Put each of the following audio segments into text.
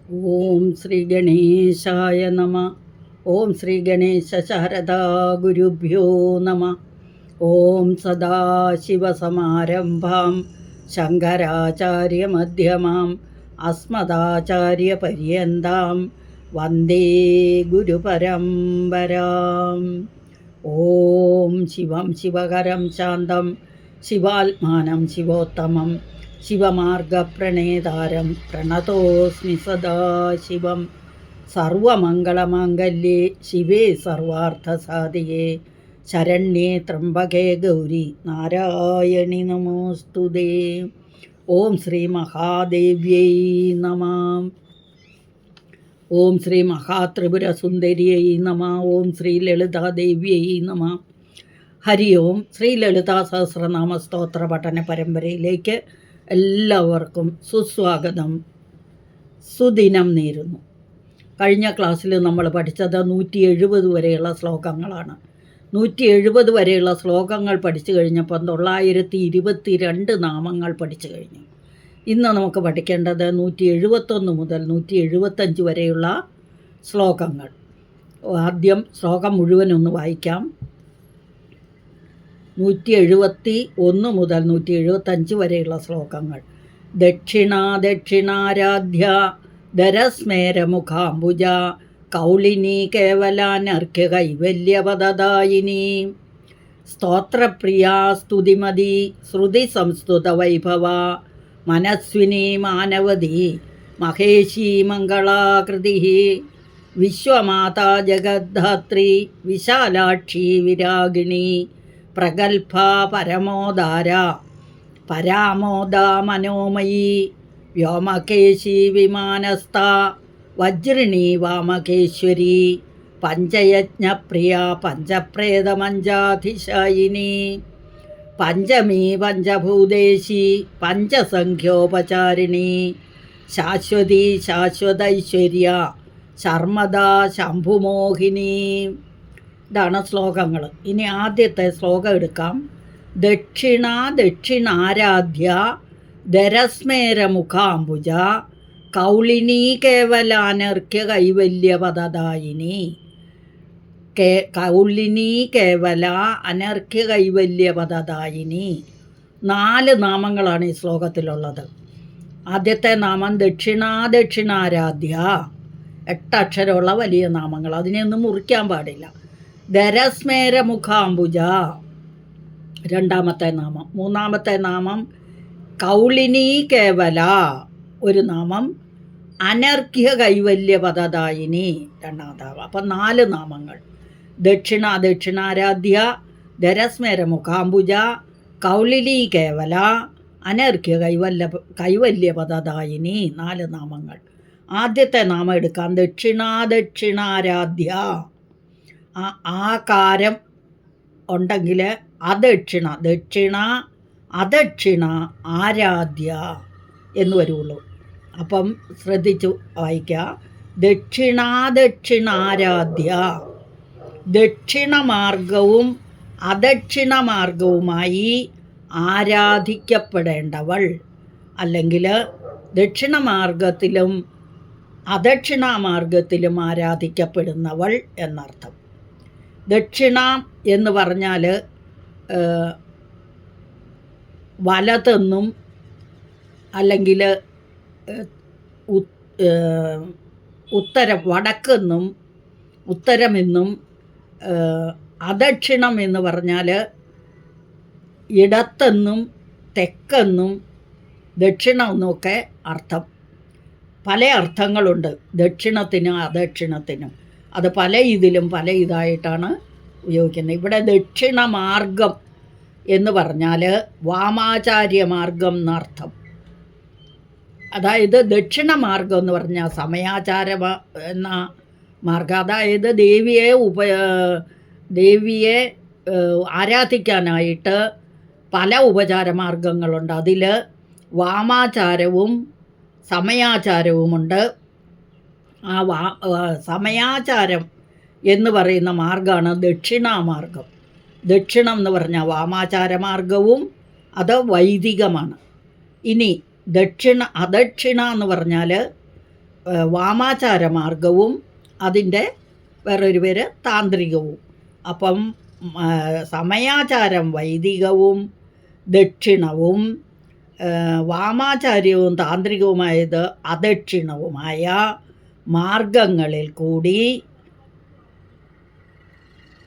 ഓം ശ്രീ ഗണേശായ നമ. ഓം ശ്രീ ഗണേശ ശാരദാ ഗുരുഭ്യോ നമ. ഓം സദാശിവസമാരംഭാം ശങ്കരാചാര്യമധ്യമാം അസ്മദാചാര്യപര്യന്താം വന്ദേ ഗുരുപരമ്പരാം. ഓം ശിവം ശിവകരം ശാന്തം ശിവാത്മാനം ശിവോത്തമം ശിവമാർഗപ്രണേതാരം പ്രണതോസ്മി സദാശിവം. സർവമംഗളമാംഗല്യേ ശിവേ സർവാർത്ഥസാധികേ ശരണ്യേ ത്രംബകേ ഗൗരി നാരായണി നമോസ്തുതേ. ഓം ശ്രീ മഹാദേവ്യൈ നമ. ഓം ശ്രീ മഹാത്രിപുരസുന്ദര്യൈ നമ. ഓം ശ്രീ ലളിതാദേവ്യൈ നമ. ഹരി ഓം. ശ്രീ ലളിതാ സഹസ്രനാമ സ്തോത്ര പഠന പരമ്പരയിലേക്ക് എല്ലാവർക്കും സുസ്വാഗതം, സുദിനം നേരുന്നു. കഴിഞ്ഞ ക്ലാസ്സിൽ നമ്മൾ പഠിച്ചത് 170 വരെയുള്ള ശ്ലോകങ്ങളാണ്. 170 വരെയുള്ള ശ്ലോകങ്ങൾ പഠിച്ചു കഴിഞ്ഞപ്പോൾ 922 നാമങ്ങൾ പഠിച്ചു കഴിഞ്ഞു. ഇന്ന് നമുക്ക് പഠിക്കേണ്ടത് 171 മുതൽ 175 വരെയുള്ള ശ്ലോകങ്ങൾ. ആദ്യം ശ്ലോകം മുഴുവനൊന്ന് വായിക്കാം. 171 മുതൽ 175 വരെയുള്ള ശ്ലോകങ്ങൾ. ദക്ഷിണാരാധ്യ ധരസ്മേരമുഖാംബുജ കൗളിനി കേവലാനർഘ്യ കൈവല്യപദദായിനി സ്തോത്രപ്രിയാ സ്തുതിമതി ശ്രുതി സംസ്തുത വൈഭവ മനസ്വിനി മാനവതി മഹേശി മംഗളാകൃതി വിശ്വമാതാ ജഗദ്ധാത്രി വിശാലാക്ഷി വിരാഗിണി പ്രഗൽഭ പരമോദാര പരാമോദ മനോമയീ വ്യോമകേശി വിമാനസ്ഥ വജ്രിണി വാമകേശ്വരി പഞ്ചയജ്ഞപ്രിയ പഞ്ചപ്രേതമഞ്ചാധിശായിനി പഞ്ചമീ പഞ്ചഭൂതേശി പഞ്ചസംഖ്യോപചാരിണി ശാശ്വതി ശാശ്വതൈശ്വര്യ ശർമ്മദാ ശംഭുമോഹിനി. ഇതാണ് ശ്ലോകങ്ങൾ. ഇനി ആദ്യത്തെ ശ്ലോകം എടുക്കാം. ദക്ഷിണാരാധ്യ ധരസ്മേരമുഖാംബുജ കൗളിനി കേവലാനർഘ്യ കൈവല്യപദദായിനി. കൗളിനി കേവല അനർഘ്യ കൈവല്യപദദായിനി. 4 നാമങ്ങളാണ് ഈ ശ്ലോകത്തിലുള്ളത്. ആദ്യത്തെ നാമം ദക്ഷിണാരാധ്യ, 8 അക്ഷരമുള്ള വലിയ നാമങ്ങൾ, അതിനെയൊന്നും മുറിക്കാൻ പാടില്ല. ധരസ്മേരമുഖാംബുജ രണ്ടാമത്തെ നാമം. മൂന്നാമത്തെ നാമം കൗളിനി കേവല, ഒരു നാമം. അനർഘ്യ കൈവല്യപദദായിനി, രണ്ടാമതാവ്. അപ്പം 4 നാമങ്ങൾ. ദക്ഷിണാരാധ്യ ധരസ്മേരമുഖാംബുജ കൗളിനി കേവല അനർഘ്യ കൈവല്യപദദായിനി, 4 നാമങ്ങൾ. ആദ്യത്തെ നാമം എടുക്കാം. ദക്ഷിണാരാധ്യ. ആകാരം ഉണ്ടെങ്കിൽ അദക്ഷിണ, അദക്ഷിണ ആരാധ്യ എന്ന് വരുള്ളൂ. അപ്പം ശ്രദ്ധിച്ചു വായിക്കുക. ദക്ഷിണാരാധ്യ, ദക്ഷിണമാർഗവും അദക്ഷിണമാർഗവുമായി ആരാധിക്കപ്പെടേണ്ടവൾ, അല്ലെങ്കിൽ ദക്ഷിണമാർഗത്തിലും അദക്ഷിണാമാർഗത്തിലും ആരാധിക്കപ്പെടുന്നവൾ എന്നർത്ഥം. ദക്ഷിണ എന്ന് പറഞ്ഞാൽ വലതെന്നും അല്ലെങ്കിൽ വടക്കെന്നും ഉത്തരമെന്നും, അദക്ഷിണം എന്ന് പറഞ്ഞാൽ ഇടത്തെന്നും തെക്കെന്നും ദക്ഷിണമെന്നൊക്കെ അർത്ഥം. പല അർത്ഥങ്ങളുണ്ട് ദക്ഷിണത്തിനും അദക്ഷിണത്തിനും. അത് പല ഇതായിട്ടാണ് ഉപയോഗിക്കുന്നത്. ഇവിടെ ദക്ഷിണമാർഗം എന്ന് പറഞ്ഞാൽ വാമാചാര്യമാർഗം എന്നർത്ഥം. അതായത് ദക്ഷിണമാർഗം എന്ന് പറഞ്ഞാൽ സമയാചാര എന്ന മാർഗം. അതായത് ദേവിയെ ആരാധിക്കാനായിട്ട് പല ഉപചാരമാർഗങ്ങളുണ്ട്. അതിൽ വാമാചാരവും സമയാചാരവുമുണ്ട്. ആ സമയാചാരം എന്ന് പറയുന്ന മാർഗമാണ് ദക്ഷിണാമാർഗം. ദക്ഷിണം എന്ന് പറഞ്ഞാൽ വാമാചാരമാർഗവും അത് വൈദികമാണ്. ഇനി അദക്ഷിണ എന്ന് പറഞ്ഞാൽ വാമാചാര മാർഗവും അതിൻ്റെ വേറൊരു പേര് താന്ത്രികവും. അപ്പം സമയാചാരം വൈദികവും ദക്ഷിണവും, വാമാചാര്യവും താന്ത്രികവുമായത് അദക്ഷിണവുമായ മാർഗങ്ങളിൽ കൂടി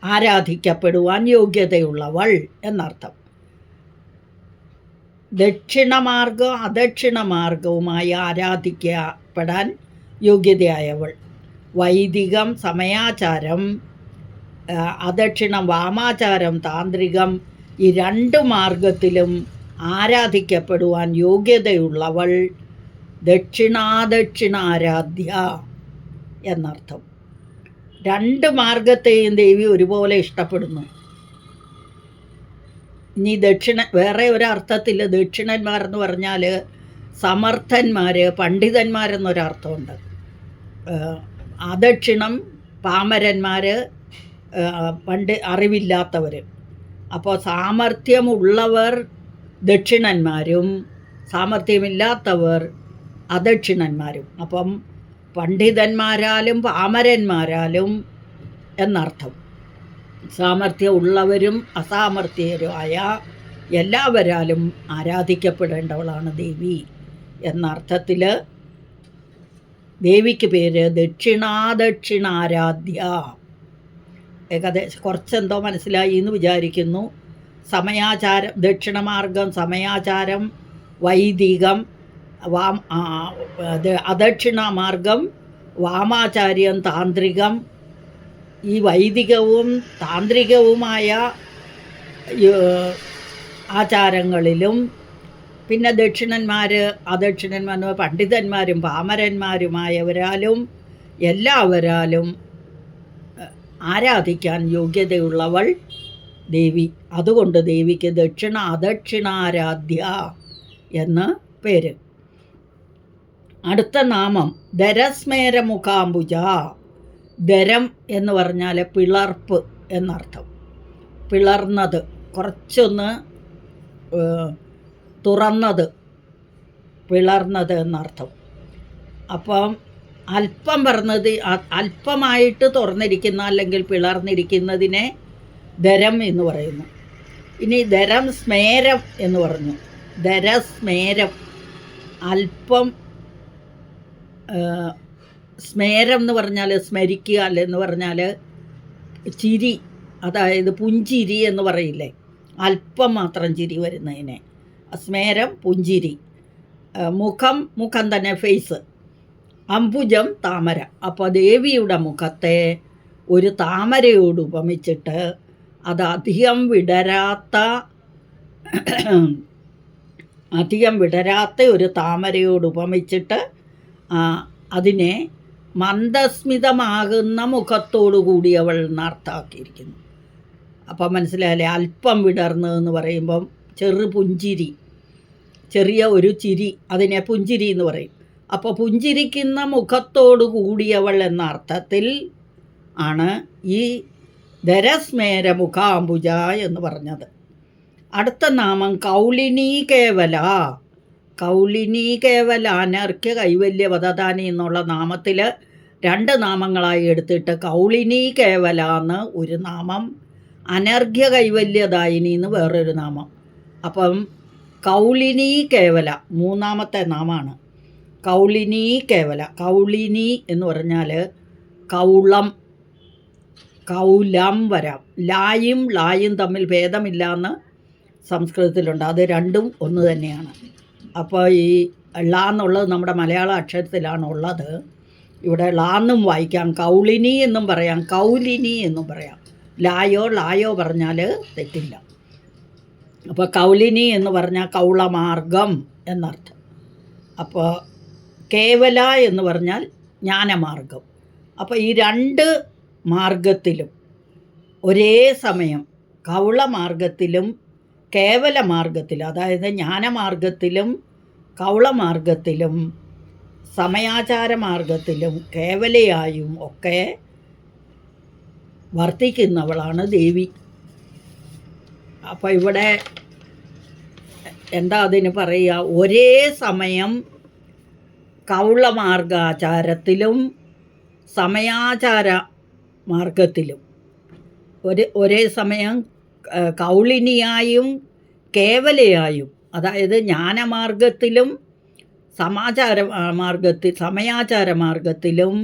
ആരാധിക്കപ്പെടുവാൻ യോഗ്യതയുള്ളവൾ എന്നർത്ഥം. ദക്ഷിണമാർഗം അദക്ഷിണമാർഗവുമായി ആരാധിക്കപ്പെടാൻ യോഗ്യതയായവൾ. വൈദികം സമയാചാരം, അദക്ഷിണം വാമാചാരം താന്ത്രികം, ഈ രണ്ട് മാർഗത്തിലും ആരാധിക്കപ്പെടുവാൻ യോഗ്യതയുള്ളവൾ ദക്ഷിണാദക്ഷിണാരാധ്യ എന്നർത്ഥം. രണ്ട് മാർഗത്തെയും ദേവി ഒരുപോലെ ഇഷ്ടപ്പെടുന്നു. ഇനി വേറെ ഒരർത്ഥത്തിൽ ദക്ഷിണന്മാരെന്ന് പറഞ്ഞാൽ സമർത്ഥന്മാർ, പണ്ഡിതന്മാരെന്നൊരർത്ഥമുണ്ട്. അദക്ഷിണം പാമരന്മാർ, അറിവില്ലാത്തവർ. അപ്പോൾ സാമർഥ്യമുള്ളവർ ദക്ഷിണന്മാരും സാമർഥ്യമില്ലാത്തവർ അദക്ഷിണന്മാരും. അപ്പം പണ്ഡിതന്മാരാലും പാമരന്മാരാലും എന്നർത്ഥം. സാമർഥ്യമുള്ളവരും അസാമർഥ്യരുമായ എല്ലാവരാലും ആരാധിക്കപ്പെടേണ്ടവളാണ് ദേവി എന്നർത്ഥത്തിൽ ദേവിക്ക് പേര് ദക്ഷിണാദക്ഷിണാരാധ്യ. ഏകദേശം കുറച്ചെന്തോ മനസ്സിലായി എന്ന് വിചാരിക്കുന്നു. സമയാചാരം, ദക്ഷിണമാർഗം സമയാചാരം, വൈദികം, അദക്ഷിണമാർഗം വാമാചാര്യം താന്ത്രികം. ഈ വൈദികവും താന്ത്രികവുമായ ആചാരങ്ങളിലും പിന്നെ ദക്ഷിണന്മാർ അദക്ഷിണന്മാർ പണ്ഡിതന്മാരും പാമരന്മാരുമായവരാലും എല്ലാവരാലും ആരാധിക്കാൻ യോഗ്യതയുള്ളവൾ ദേവി. അതുകൊണ്ട് ദേവിക്ക് ദക്ഷിണ അദക്ഷിണാരാധ്യ എന്ന് പേര്. അടുത്ത നാമം ദരസ്മേരമുഖാംബുജ. ദരം എന്ന് പറഞ്ഞാൽ പിളർപ്പ് എന്നർത്ഥം. പിളർന്നത്, കുറച്ചൊന്ന് തുറന്നത്, പിളർന്നത് എന്നർത്ഥം. അപ്പം അല്പം പറഞ്ഞത്, അല്പമായിട്ട് തുറന്നിരിക്കുന്ന അല്ലെങ്കിൽ പിളർന്നിരിക്കുന്നതിനെ ദരം എന്ന് പറയുന്നു. ഇനി ദരം സ്മേരം എന്ന് പറഞ്ഞു. ദരസ്മേരം അല്പം, സ്മേരം എന്ന് പറഞ്ഞാൽ സ്മരിക്കുക എന്ന് പറഞ്ഞാൽ ചിരി, അതായത് പുഞ്ചിരി എന്ന് പറയില്ലേ, അല്പം മാത്രം ചിരി വരുന്നതിനെ സ്മേരം, പുഞ്ചിരി. മുഖം തന്നെ ഫേസ്. അംബുജം താമര. അപ്പോൾ ദേവിയുടെ മുഖത്തെ ഒരു താമരയോട് ഉപമിച്ചിട്ട് അത് അധികം വിടരാത്ത ഒരു താമരയോട് ഉപമിച്ചിട്ട് അതിനെ മന്ദസ്മിതമാകുന്ന മുഖത്തോടു കൂടി അവൾ എന്നർത്ഥമാക്കിയിരിക്കുന്നു. അപ്പം മനസ്സിലായല്ലേ? അല്പം വിടർന്നതെന്ന് പറയുമ്പം പുഞ്ചിരി, ചെറിയ ഒരു ചിരി, അതിനെ പുഞ്ചിരി എന്ന് പറയും. അപ്പോൾ പുഞ്ചിരിക്കുന്ന മുഖത്തോടു കൂടിയവൾ എന്ന അർത്ഥത്തിൽ ആണ് ഈ ദരസ്മേര മുഖാംബുജ എന്ന് പറഞ്ഞത്. അടുത്ത നാമം കൗലിനീ കേവല. കൗലിനീ കേവല അനർഘ്യ കൈവല്യ വദദാനി എന്നുള്ള നാമത്തിൽ രണ്ട് നാമങ്ങളായി എടുത്തിട്ട് കൗലിനീ കേവല എന്ന് ഒരു നാമം, അനർഘ്യ കൈവല്യദായിനി എന്ന് വേറൊരു നാമം. അപ്പം കൗലിനീ കേവല മൂന്നാമത്തെ നാമമാണ്. കൗലിനീ കേവല. കൗലിനി എന്ന് പറഞ്ഞാൽ കൗലം വരാം. ലായും തമ്മിൽ ഭേദമില്ല സംസ്കൃതത്തിലുണ്ട്. അത് രണ്ടും ഒന്ന് തന്നെയാണ്. അപ്പോൾ ഈ ള എന്നുള്ളത് നമ്മുടെ മലയാള അക്ഷരത്തിലാണ് ഉള്ളത്. ഇവിടെ ളാന്നും വായിക്കാം, കൗളിനി എന്നും പറയാം, കൗലിനി എന്നും പറയാം. ലായോ പറഞ്ഞാൽ തെറ്റില്ല. അപ്പോൾ കൗലിനി എന്ന് പറഞ്ഞാൽ കൗളമാർഗം എന്നർത്ഥം. അപ്പോൾ കേവല എന്ന് പറഞ്ഞാൽ ജ്ഞാനമാർഗം. അപ്പോൾ ഈ രണ്ട് മാർഗത്തിലും ഒരേ സമയം, കൗളമാർഗത്തിലും കേവലമാർഗത്തിലും, അതായത് ജ്ഞാനമാർഗത്തിലും കൗളമാർഗത്തിലും സമയാചാര മാർഗത്തിലും കേവലയായും ഒക്കെ വർത്തിക്കുന്നവളാണ് ദേവി. അപ്പോൾ ഇവിടെ എന്താ അതിന് പറയുക? ഒരേ സമയം കൗളമാർഗാചാരത്തിലും സമയാചാര മാർഗത്തിലും ഒരേ സമയം കൗളിനിയായും കേവലയായും, അതായത് ജ്ഞാനമാർഗത്തിലും സമയാചാര മാർഗത്തിലും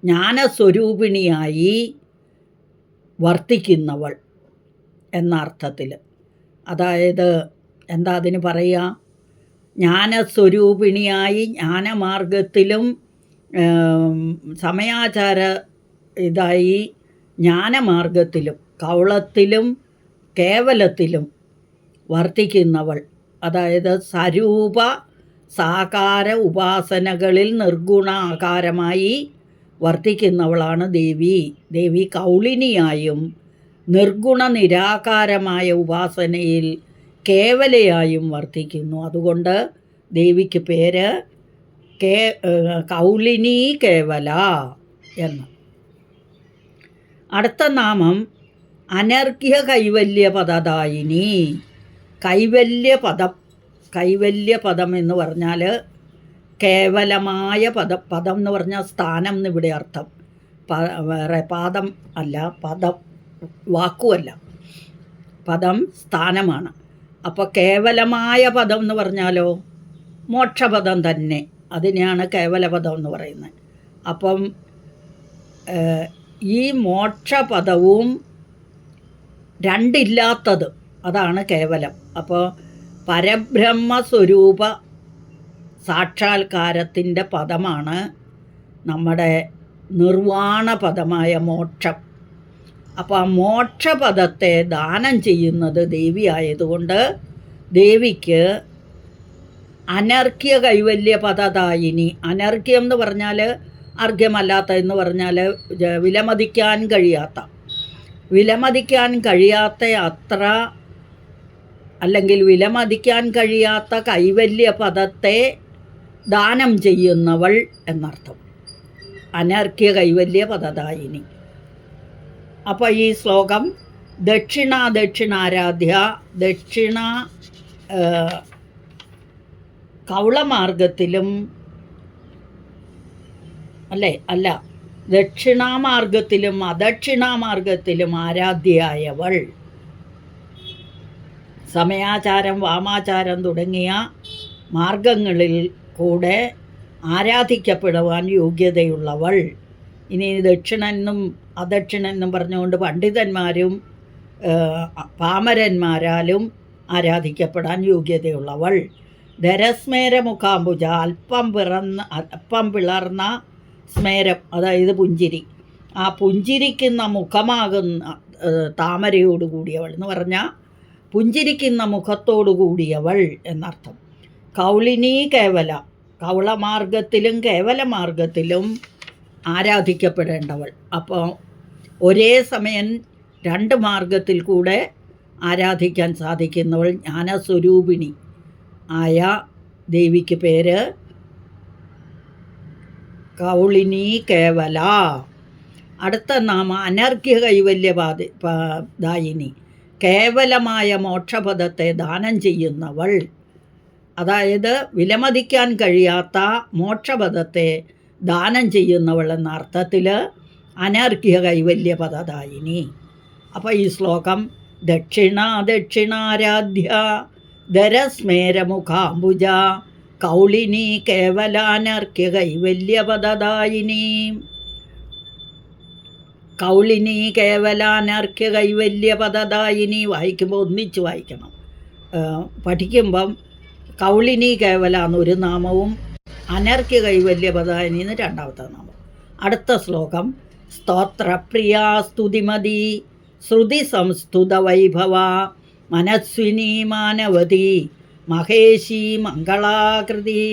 ജ്ഞാനസ്വരൂപിണിയായി വർത്തിക്കുന്നവൾ എന്ന അർത്ഥത്തിൽ. അതായത് എന്താ അതിന് പറയുക? ജ്ഞാനസ്വരൂപിണിയായി ജ്ഞാനമാർഗത്തിലും സമയാചാര ഇതായി ജ്ഞാനമാർഗത്തിലും കൗളത്തിലും കേവലത്തിലും വർത്തിക്കുന്നവൾ, അതായത് സ്വരൂപ സാകാര ഉപാസനകളിൽ നിർഗുണാകാരമായി വർത്തിക്കുന്നവളാണ് ദേവി. ദേവി കൗളിനിയായും നിർഗുണ നിരാകാരമായ ഉപാസനയിൽ കേവലയായും വർത്തിക്കുന്നു. അതുകൊണ്ട് ദേവിക്ക് പേര് കൗളിനി കേവല എന്ന്. അടുത്ത നാമം അനർഘ്യ കൈവല്യപദദായിനി. കൈവല്യപദം എന്ന് പറഞ്ഞാൽ കേവലമായ പദം എന്ന് പറഞ്ഞാൽ സ്ഥാനം എന്നിവിടെ അർത്ഥം. വേറെ പാദം അല്ല, പദം വാക്കുമല്ല, പദം സ്ഥാനമാണ്. അപ്പോൾ കേവലമായ പദം എന്ന് പറഞ്ഞാലോ മോക്ഷപദം തന്നെ, അതിനെയാണ് കേവലപദം എന്ന് പറയുന്നത്. അപ്പം ഈ മോക്ഷപദവും രണ്ടില്ലാത്തത്, അതാണ് കേവലം. അപ്പോൾ പരബ്രഹ്മസ്വരൂപ സാക്ഷാത്കാരത്തിൻ്റെ പദമാണ് നമ്മുടെ നിർവാണ പദമായ മോക്ഷം. അപ്പോൾ ആ മോക്ഷപദത്തെ ദാനം ചെയ്യുന്നത് ദേവി ആയതുകൊണ്ട് ദേവിക്ക് അനർഘ്യ കൈവല്യപദദായിനി. അനർഘ്യം എന്ന് പറഞ്ഞാൽ അർഘ്യമല്ലാത്ത എന്ന് പറഞ്ഞാൽ വിലമതിക്കാൻ കഴിയാത്ത അത്ര, അല്ലെങ്കിൽ വിലമതിക്കാൻ കഴിയാത്ത കൈവല്യപദത്തെ ദാനം ചെയ്യുന്നവൾ എന്നർത്ഥം. അനർഘ്യ കൈവല്യപദദായിനി. അപ്പോൾ ഈ ശ്ലോകം ദക്ഷിണാരാധ്യ, കൗളമാർഗത്തിലും അല്ല ദക്ഷിണാമാർഗത്തിലും അദക്ഷിണാമാർഗത്തിലും ആരാധ്യയായവൾ, സമയാചാരം വാമാചാരം തുടങ്ങിയ മാർഗങ്ങളിൽ കൂടെ ആരാധിക്കപ്പെടുവാൻ യോഗ്യതയുള്ളവൾ. ഇനി ദക്ഷിണെന്നും അദക്ഷിണെന്നും പറഞ്ഞുകൊണ്ട് പണ്ഡിതന്മാരും പാമരന്മാരാലും ആരാധിക്കപ്പെടാൻ യോഗ്യതയുള്ളവൾ. ധരസ്മേര മുഖാംബുജ, അല്പം പിളർന്ന സ്മേരം, അതായത് പുഞ്ചിരി, ആ പുഞ്ചിരിക്കുന്ന മുഖമാകുന്ന താമരയോടുകൂടിയവൾ എന്ന് പറഞ്ഞാൽ പുഞ്ചിരിക്കുന്ന മുഖത്തോടു കൂടിയവൾ എന്നർത്ഥം. കൗളിനി കേവല, കൗളമാർഗത്തിലും കേവലമാർഗത്തിലും ആരാധിക്കപ്പെടേണ്ടവൾ. അപ്പോൾ ഒരേ സമയം രണ്ട് മാർഗത്തിൽ കൂടെ ആരാധിക്കാൻ സാധിക്കുന്നവൾ, ജ്ഞാനസ്വരൂപിണി ആയ ദേവിക്ക് പേര് കൗളിനി കേവല. അടുത്ത നാമം അനർഘ്യ കൈവല്യദായിനി, കേവലമായ മോക്ഷപദത്തെ ദാനം ചെയ്യുന്നവൾ. അതായത് വിലമതിക്കാൻ കഴിയാത്ത മോക്ഷപദത്തെ ദാനം ചെയ്യുന്നവൾ എന്ന അർത്ഥത്തിൽ അനർഘ്യ കൈവല്യപദദായിനി. അപ്പോൾ ഈ ശ്ലോകം ദക്ഷിണാരാധ്യ ധരസ്മേരമുഖാംബുജ കൗളിനി കേവലാനർഘ്യ കൈവല്യപദദായിനി. കൗളിനി കേവലാനർഘ്യ കൈവല്യപദദായിനി വായിക്കുമ്പോൾ ഒന്നിച്ച് വായിക്കണം. പഠിക്കുമ്പം കൗളിനി കേവല എന്നൊരു നാമവും അനർഘ്യ കൈവല്യപദദായിനി എന്ന് രണ്ടാമത്തെ നാമം. അടുത്ത ശ്ലോകം സ്തോത്രപ്രിയ സ്തുതിമതി ശ്രുതി സംസ്തുത വൈഭവ മനസ്വിനി മാനവതി മഹേശി മംഗളാകൃതി.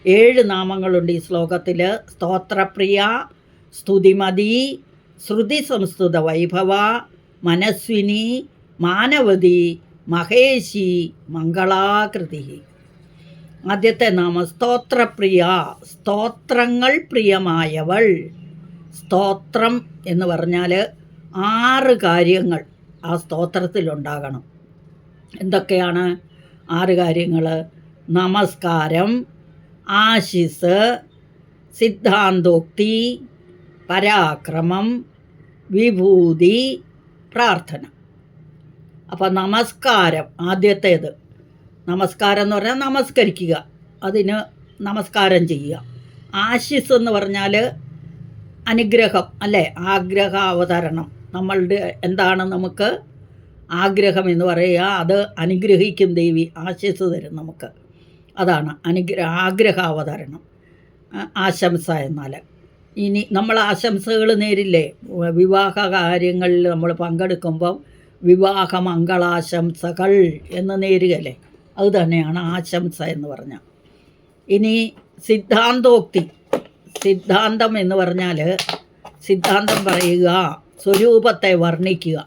7 നാമങ്ങളുണ്ട് ഈ ശ്ലോകത്തിൽ. സ്തോത്രപ്രിയ, സ്തുതിമതി, ശ്രുതി സംസ്തുത വൈഭവ, മനസ്വിനി, മാനവതി, മഹേശി, മംഗളാകൃതി. ആദ്യത്തെ നാമം സ്തോത്രപ്രിയ, സ്തോത്രങ്ങൾ പ്രിയമായവൾ. സ്തോത്രം എന്ന് പറഞ്ഞാൽ 6 കാര്യങ്ങൾ ആ സ്തോത്രത്തിലുണ്ടാകണം. എന്തൊക്കെയാണ് 6 കാര്യങ്ങൾ? നമസ്കാരം, ആശിസ്, സിദ്ധാന്തോക്തി, പരാക്രമം, വിഭൂതി, പ്രാർത്ഥന. അപ്പോൾ നമസ്കാരം ആദ്യത്തേത്. നമസ്കാരം എന്ന് പറഞ്ഞാൽ നമസ്കരിക്കുക, അതിന് നമസ്കാരം ചെയ്യുക. ആശിസ് എന്ന് പറഞ്ഞാൽ അനുഗ്രഹം, അല്ലേ? ആഗ്രഹാവതരണം. നമ്മളുടെ എന്താണ് നമുക്ക് ആഗ്രഹം എന്ന് പറയുക, അത് അനുഗ്രഹിക്കും ദേവി, ആശിസ് തരും നമുക്ക്. അതാണ് ആഗ്രഹാവതരണം, ആശംസ എന്നാൽ. ഇനി നമ്മൾ ആശംസകൾ നേരില്ലേ വിവാഹ കാര്യങ്ങളിൽ നമ്മൾ പങ്കെടുക്കുമ്പോൾ, വിവാഹ മംഗളാശംസകൾ എന്ന് നേരുകയല്ലേ, അത് തന്നെയാണ് ആശംസ എന്ന് പറഞ്ഞാൽ. ഇനി സിദ്ധാന്തോക്തി. സിദ്ധാന്തം എന്ന് പറഞ്ഞാൽ സിദ്ധാന്തം പറയുക, സ്വരൂപത്തെ വർണ്ണിക്കുക,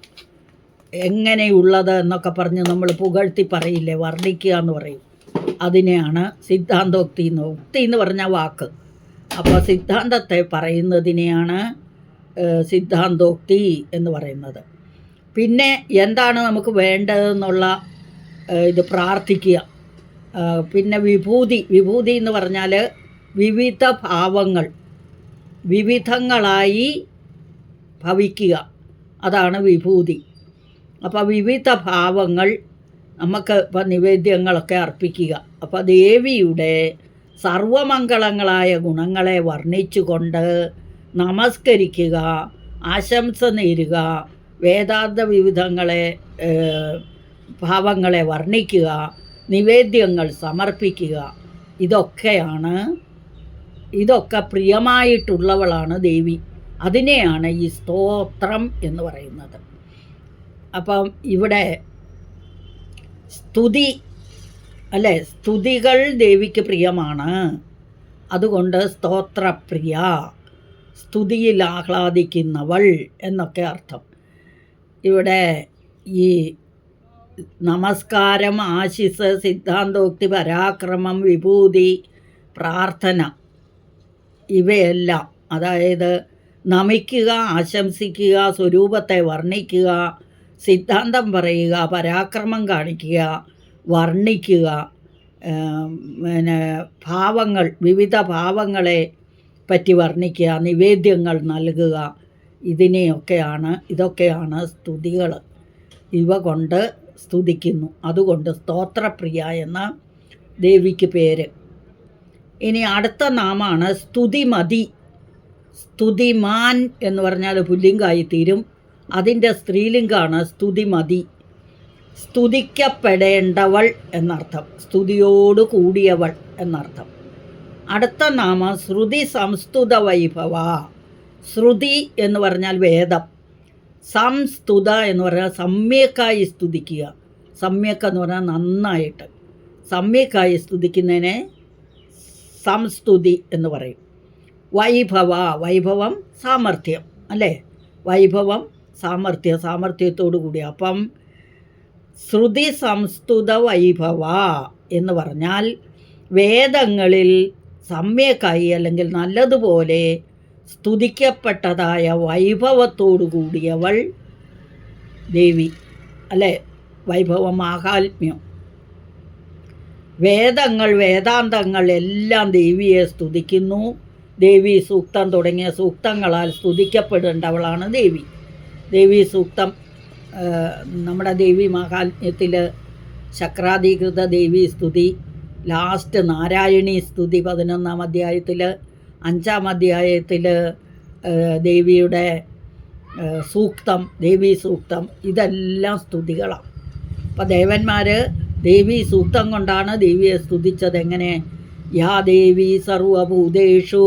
എങ്ങനെയുള്ളത് എന്നൊക്കെ പറഞ്ഞ് നമ്മൾ പുകഴ്ത്തി പറയില്ലേ, വർണ്ണിക്കുക എന്ന് പറയും. അതിനെയാണ് സിദ്ധാന്തോക്തി എന്ന്. ഉക്തി എന്ന് പറഞ്ഞാൽ വാക്ക്. അപ്പോൾ സിദ്ധാന്തത്തെ പറയുന്നതിനെയാണ് സിദ്ധാന്തോക്തി എന്ന് പറയുന്നത്. പിന്നെ എന്താണ് നമുക്ക് വേണ്ടതെന്നുള്ള ഇത് പ്രാർത്ഥിക്കുക. പിന്നെ വിഭൂതി. വിഭൂതി എന്ന് പറഞ്ഞാൽ വിവിധ ഭാവങ്ങൾ, വിവിധങ്ങളായി ഭവിക്കുക, അതാണ് വിഭൂതി. അപ്പോൾ വിവിധ ഭാവങ്ങൾ നമുക്ക് ഇപ്പം നിവേദ്യങ്ങളൊക്കെ അർപ്പിക്കുക. അപ്പോൾ ദേവിയുടെ സർവമംഗളങ്ങളായ ഗുണങ്ങളെ വർണ്ണിച്ചുകൊണ്ട് നമസ്കരിക്കുക, ആശംസ നേരുക, വേദാന്ത വിവിധങ്ങളെ ഭാവങ്ങളെ വർണ്ണിക്കുക, നിവേദ്യങ്ങൾ സമർപ്പിക്കുക. ഇതൊക്കെ പ്രിയമായിട്ടുള്ളവളാണ് ദേവി. അതിനെയാണ് ഈ സ്തോത്രം എന്ന് പറയുന്നത്. അപ്പം ഇവിടെ സ്തുതി, അല്ലേ? സ്തുതികൾ ദേവിക്ക് പ്രിയമാണ്. അതുകൊണ്ട് സ്തോത്രപ്രിയ, സ്തുതിയിൽ ആഹ്ലാദിക്കുന്നവൾ എന്നൊക്കെ അർത്ഥം. ഇവിടെ ഈ നമസ്കാരം, ആശിസ്, സിദ്ധാന്തോക്തി, പരാക്രമം, വിഭൂതി, പ്രാർത്ഥന, ഇവയെല്ലാം, അതായത് നമിക്കുക, ആശംസിക്കുക, സ്വരൂപത്തെ വർണ്ണിക്കുക, സിദ്ധാന്തം പറയുക, പരാക്രമം കാണിക്കുക, വർണ്ണിക്കുക, പിന്നെ ഭാവങ്ങൾ, വിവിധ ഭാവങ്ങളെ പറ്റി വർണ്ണിക്കുക, നിവേദ്യങ്ങൾ നൽകുക, ഇതൊക്കെയാണ് സ്തുതികൾ. ഇവ കൊണ്ട് സ്തുതിക്കുന്നു. അതുകൊണ്ട് സ്തോത്രപ്രിയ എന്ന ദേവിക്ക് പേര്. ഇനി അടുത്ത നാമാണ് സ്തുതിമതി. സ്തുതിമാൻ എന്ന് പറഞ്ഞാൽ പുല്ലിംഗായിത്തീരും. അതിൻ്റെ സ്ത്രീലിംഗാണ് സ്തുതിമതി. സ്തുതിക്കപ്പെടേണ്ടവൾ എന്നർത്ഥം, സ്തുതിയോട് കൂടിയവൾ എന്നർത്ഥം. അടുത്ത നാമം ശ്രുതി സംസ്തുത വൈഭവ. ശ്രുതി എന്ന് പറഞ്ഞാൽ വേദം, സംസ്തുത എന്ന് പറഞ്ഞാൽ സമ്യക്കായി സ്തുതിക്കുക. സമ്യക്ക് എന്ന് പറഞ്ഞാൽ നന്നായിട്ട്, സമ്യക്കായി സ്തുതിക്കുന്നതിനെ സംസ്തുതി എന്ന് പറയും. വൈഭവ, വൈഭവം സാമർഥ്യം, അല്ലേ? വൈഭവം സാമർഥ്യത്തോടു കൂടി. അപ്പം ശ്രുതി സംസ്തുത വൈഭവ എന്ന് പറഞ്ഞാൽ വേദങ്ങളിൽ സമ്യക്കായി അല്ലെങ്കിൽ നല്ലതുപോലെ സ്തുതിക്കപ്പെട്ടതായ വൈഭവത്തോടു കൂടിയവൾ ദേവി, അല്ലേ? വൈഭവം, മാഹാത്മ്യം. വേദാന്തങ്ങൾ എല്ലാം ദേവിയെ സ്തുതിക്കുന്നു. ദേവി സൂക്തം തുടങ്ങിയ സൂക്തങ്ങളാൽ സ്തുതിക്കപ്പെടേണ്ടവളാണ് ദേവി. ദേവി സൂക്തം നമ്മുടെ ദേവി മഹാത്മ്യത്തിൽ ശക്രാധികൃത ദേവി സ്തുതി, ലാസ്റ്റ് നാരായണീ സ്തുതി 11-ാം അധ്യായത്തിൽ, 5-ാം അധ്യായത്തിൽ ദേവിയുടെ സൂക്തം, ദേവീ സൂക്തം, ഇതെല്ലാം സ്തുതികളാണ്. അപ്പോൾ ദേവന്മാർ ദേവീ സൂക്തം കൊണ്ടാണ് ദേവിയെ സ്തുതിച്ചത്. എങ്ങനെ? യാ ദേവി സർവഭൂതേഷു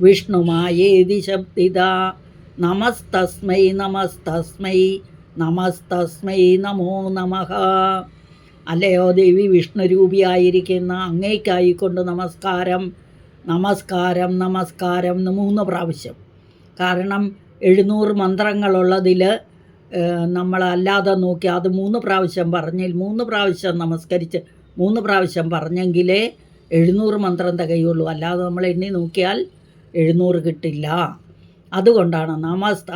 വിഷ്ണുമായേതി ശബ്ദിത നമസ്തസ്മൈ നമസ്തസ്മൈ നമസ്തസ്മൈ നമോ നമഃ. അല്ലയോ ദേവി, വിഷ്ണുരൂപിയായിരിക്കുന്ന അങ്ങേക്കായിക്കൊണ്ട് നമസ്കാരം, നമസ്കാരം, നമസ്കാരം എന്ന് 3 പ്രാവശ്യം. കാരണം 700 മന്ത്രങ്ങളുള്ളതിൽ നമ്മളല്ലാതെ നോക്കി അത് 3 പ്രാവശ്യം പറഞ്ഞിൽ 3 പ്രാവശ്യം നമസ്കരിച്ച് 3 പ്രാവശ്യം പറഞ്ഞെങ്കിലേ 700 മന്ത്രം തികയുള്ളൂ. അല്ലാതെ നമ്മൾ എണ്ണി നോക്കിയാൽ 700 കിട്ടില്ല. അതുകൊണ്ടാണ്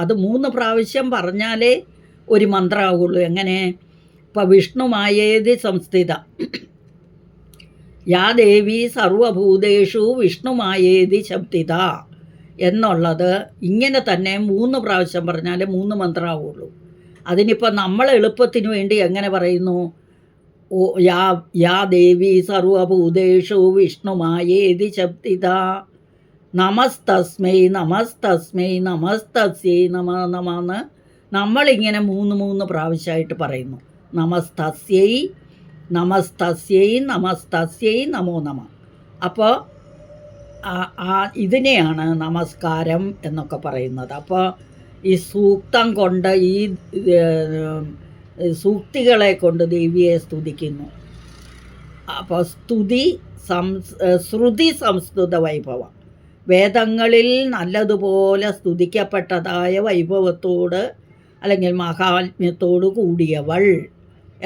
അത് 3 പ്രാവശ്യം പറഞ്ഞാലേ ഒരു മന്ത്രമാവുള്ളൂ. എങ്ങനെ? ഇപ്പോൾ വിഷ്ണുമായേതി സംസ്ഥിത, യാ ദേവി സർവഭൂതേഷു വിഷ്ണുമായേതി ശബ്ദിത എന്നുള്ളത് ഇങ്ങനെ തന്നെ 3 പ്രാവശ്യം പറഞ്ഞാൽ 3 മന്ത്രമാവുള്ളൂ. അതിനിപ്പോൾ നമ്മൾ എളുപ്പത്തിന് വേണ്ടി എങ്ങനെ പറയുന്നു? ഓ യാ ദേവി സർവഭൂതേഷു വിഷ്ണുമായേതി ശബ്ദിത നമസ്തസ്മൈ നമസ്തസ്മൈ നമസ്തസ്യൈ നമ എന്ന് നമ്മളിങ്ങനെ 3 പ്രാവശ്യമായിട്ട് പറയുന്നു. നമസ്തസ്യൈ നമസ്തസ്യൈ നമസ്തസ്യൈ നമോ നമ. അപ്പോൾ ഇതിനെയാണ് നമസ്കാരം എന്നൊക്കെ പറയുന്നത്. അപ്പോൾ ഈ സൂക്തം കൊണ്ട് ഈ സൂക്തികളെ കൊണ്ട് ദേവിയെ സ്തുതിക്കുന്നു. അപ്പോൾ ശ്രുതി സംസ്കൃത വൈഭവം, വേദങ്ങളിൽ നല്ലതുപോലെ സ്തുതിക്കപ്പെട്ടതായ വൈഭവത്തോട് അല്ലെങ്കിൽ മഹാത്മ്യത്തോടു കൂടിയവൾ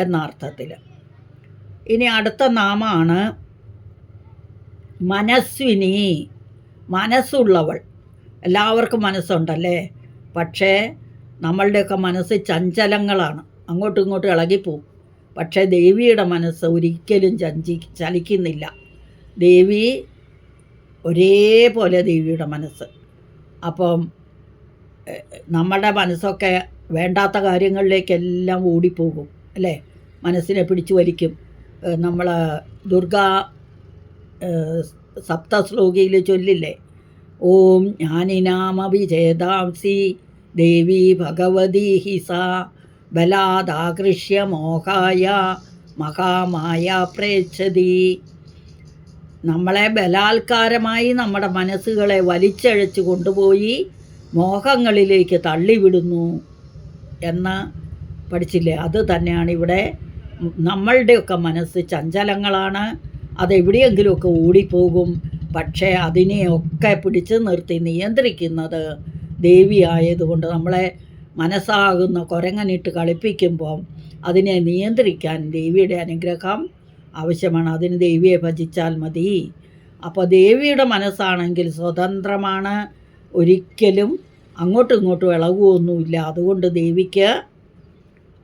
എന്ന അർത്ഥത്തിൽ. ഇനി അടുത്ത നാമമാണ് മനസ്വിനി, മനസ്സുള്ളവൾ. എല്ലാവർക്കും മനസ്സുണ്ടല്ലേ, പക്ഷേ നമ്മളുടെയൊക്കെ മനസ്സ് ചഞ്ചലങ്ങളാണ്, അങ്ങോട്ടും ഇങ്ങോട്ടും ഇളകിപ്പോവും. പക്ഷേ ദേവിയുടെ മനസ്സ് ഒരിക്കലും ചലിക്കുന്നില്ല. ദേവി ഒരേപോലെ ദേവിയുടെ മനസ്സ്. അപ്പം നമ്മുടെ മനസ്സൊക്കെ വേണ്ടാത്ത കാര്യങ്ങളിലേക്കെല്ലാം ഓടിപ്പോകും അല്ലേ, മനസ്സിനെ പിടിച്ചു വലിക്കും. നമ്മൾ ദുർഗാ സപ്തശ്ലോകിയിൽ ചൊല്ലില്ലേ, ഓം ജ്ഞാനിനാമവിചേതാംസി ദേവി ഭഗവതി ഹിസ ബലാദാകൃഷ്യ മോഹായ മഹാമായ പ്രേച്ഛതി. നമ്മളെ ബലാത്കാരമായി നമ്മുടെ മനസ്സുകളെ വലിച്ചഴച്ച് കൊണ്ടുപോയി മോഹങ്ങളിലേക്ക് തള്ളിവിടുന്നു എന്ന് പഠിച്ചില്ലേ. അത് തന്നെയാണ് ഇവിടെ. നമ്മളുടെയൊക്കെ മനസ്സ് ചഞ്ചലങ്ങളാണ്, അതെവിടെയെങ്കിലുമൊക്കെ ഓടിപ്പോകും. പക്ഷേ അതിനെയൊക്കെ പിടിച്ച് നിർത്തി നിയന്ത്രിക്കുന്നത് ദേവിയായതുകൊണ്ട് നമ്മളെ മനസ്സാകുന്ന കുരങ്ങനിട്ട് കളിപ്പിക്കുമ്പം അതിനെ നിയന്ത്രിക്കാൻ ദേവിയുടെ അനുഗ്രഹം ആവശ്യമാണ്. അതിന് ദേവിയെ ഭജിച്ചാൽ മതി. അപ്പോൾ ദേവിയുടെ മനസ്സാണെങ്കിൽ സ്വതന്ത്രമാണ്, ഒരിക്കലും അങ്ങോട്ടും ഇങ്ങോട്ടും ഇളകുമൊന്നുമില്ല. അതുകൊണ്ട് ദേവിക്ക്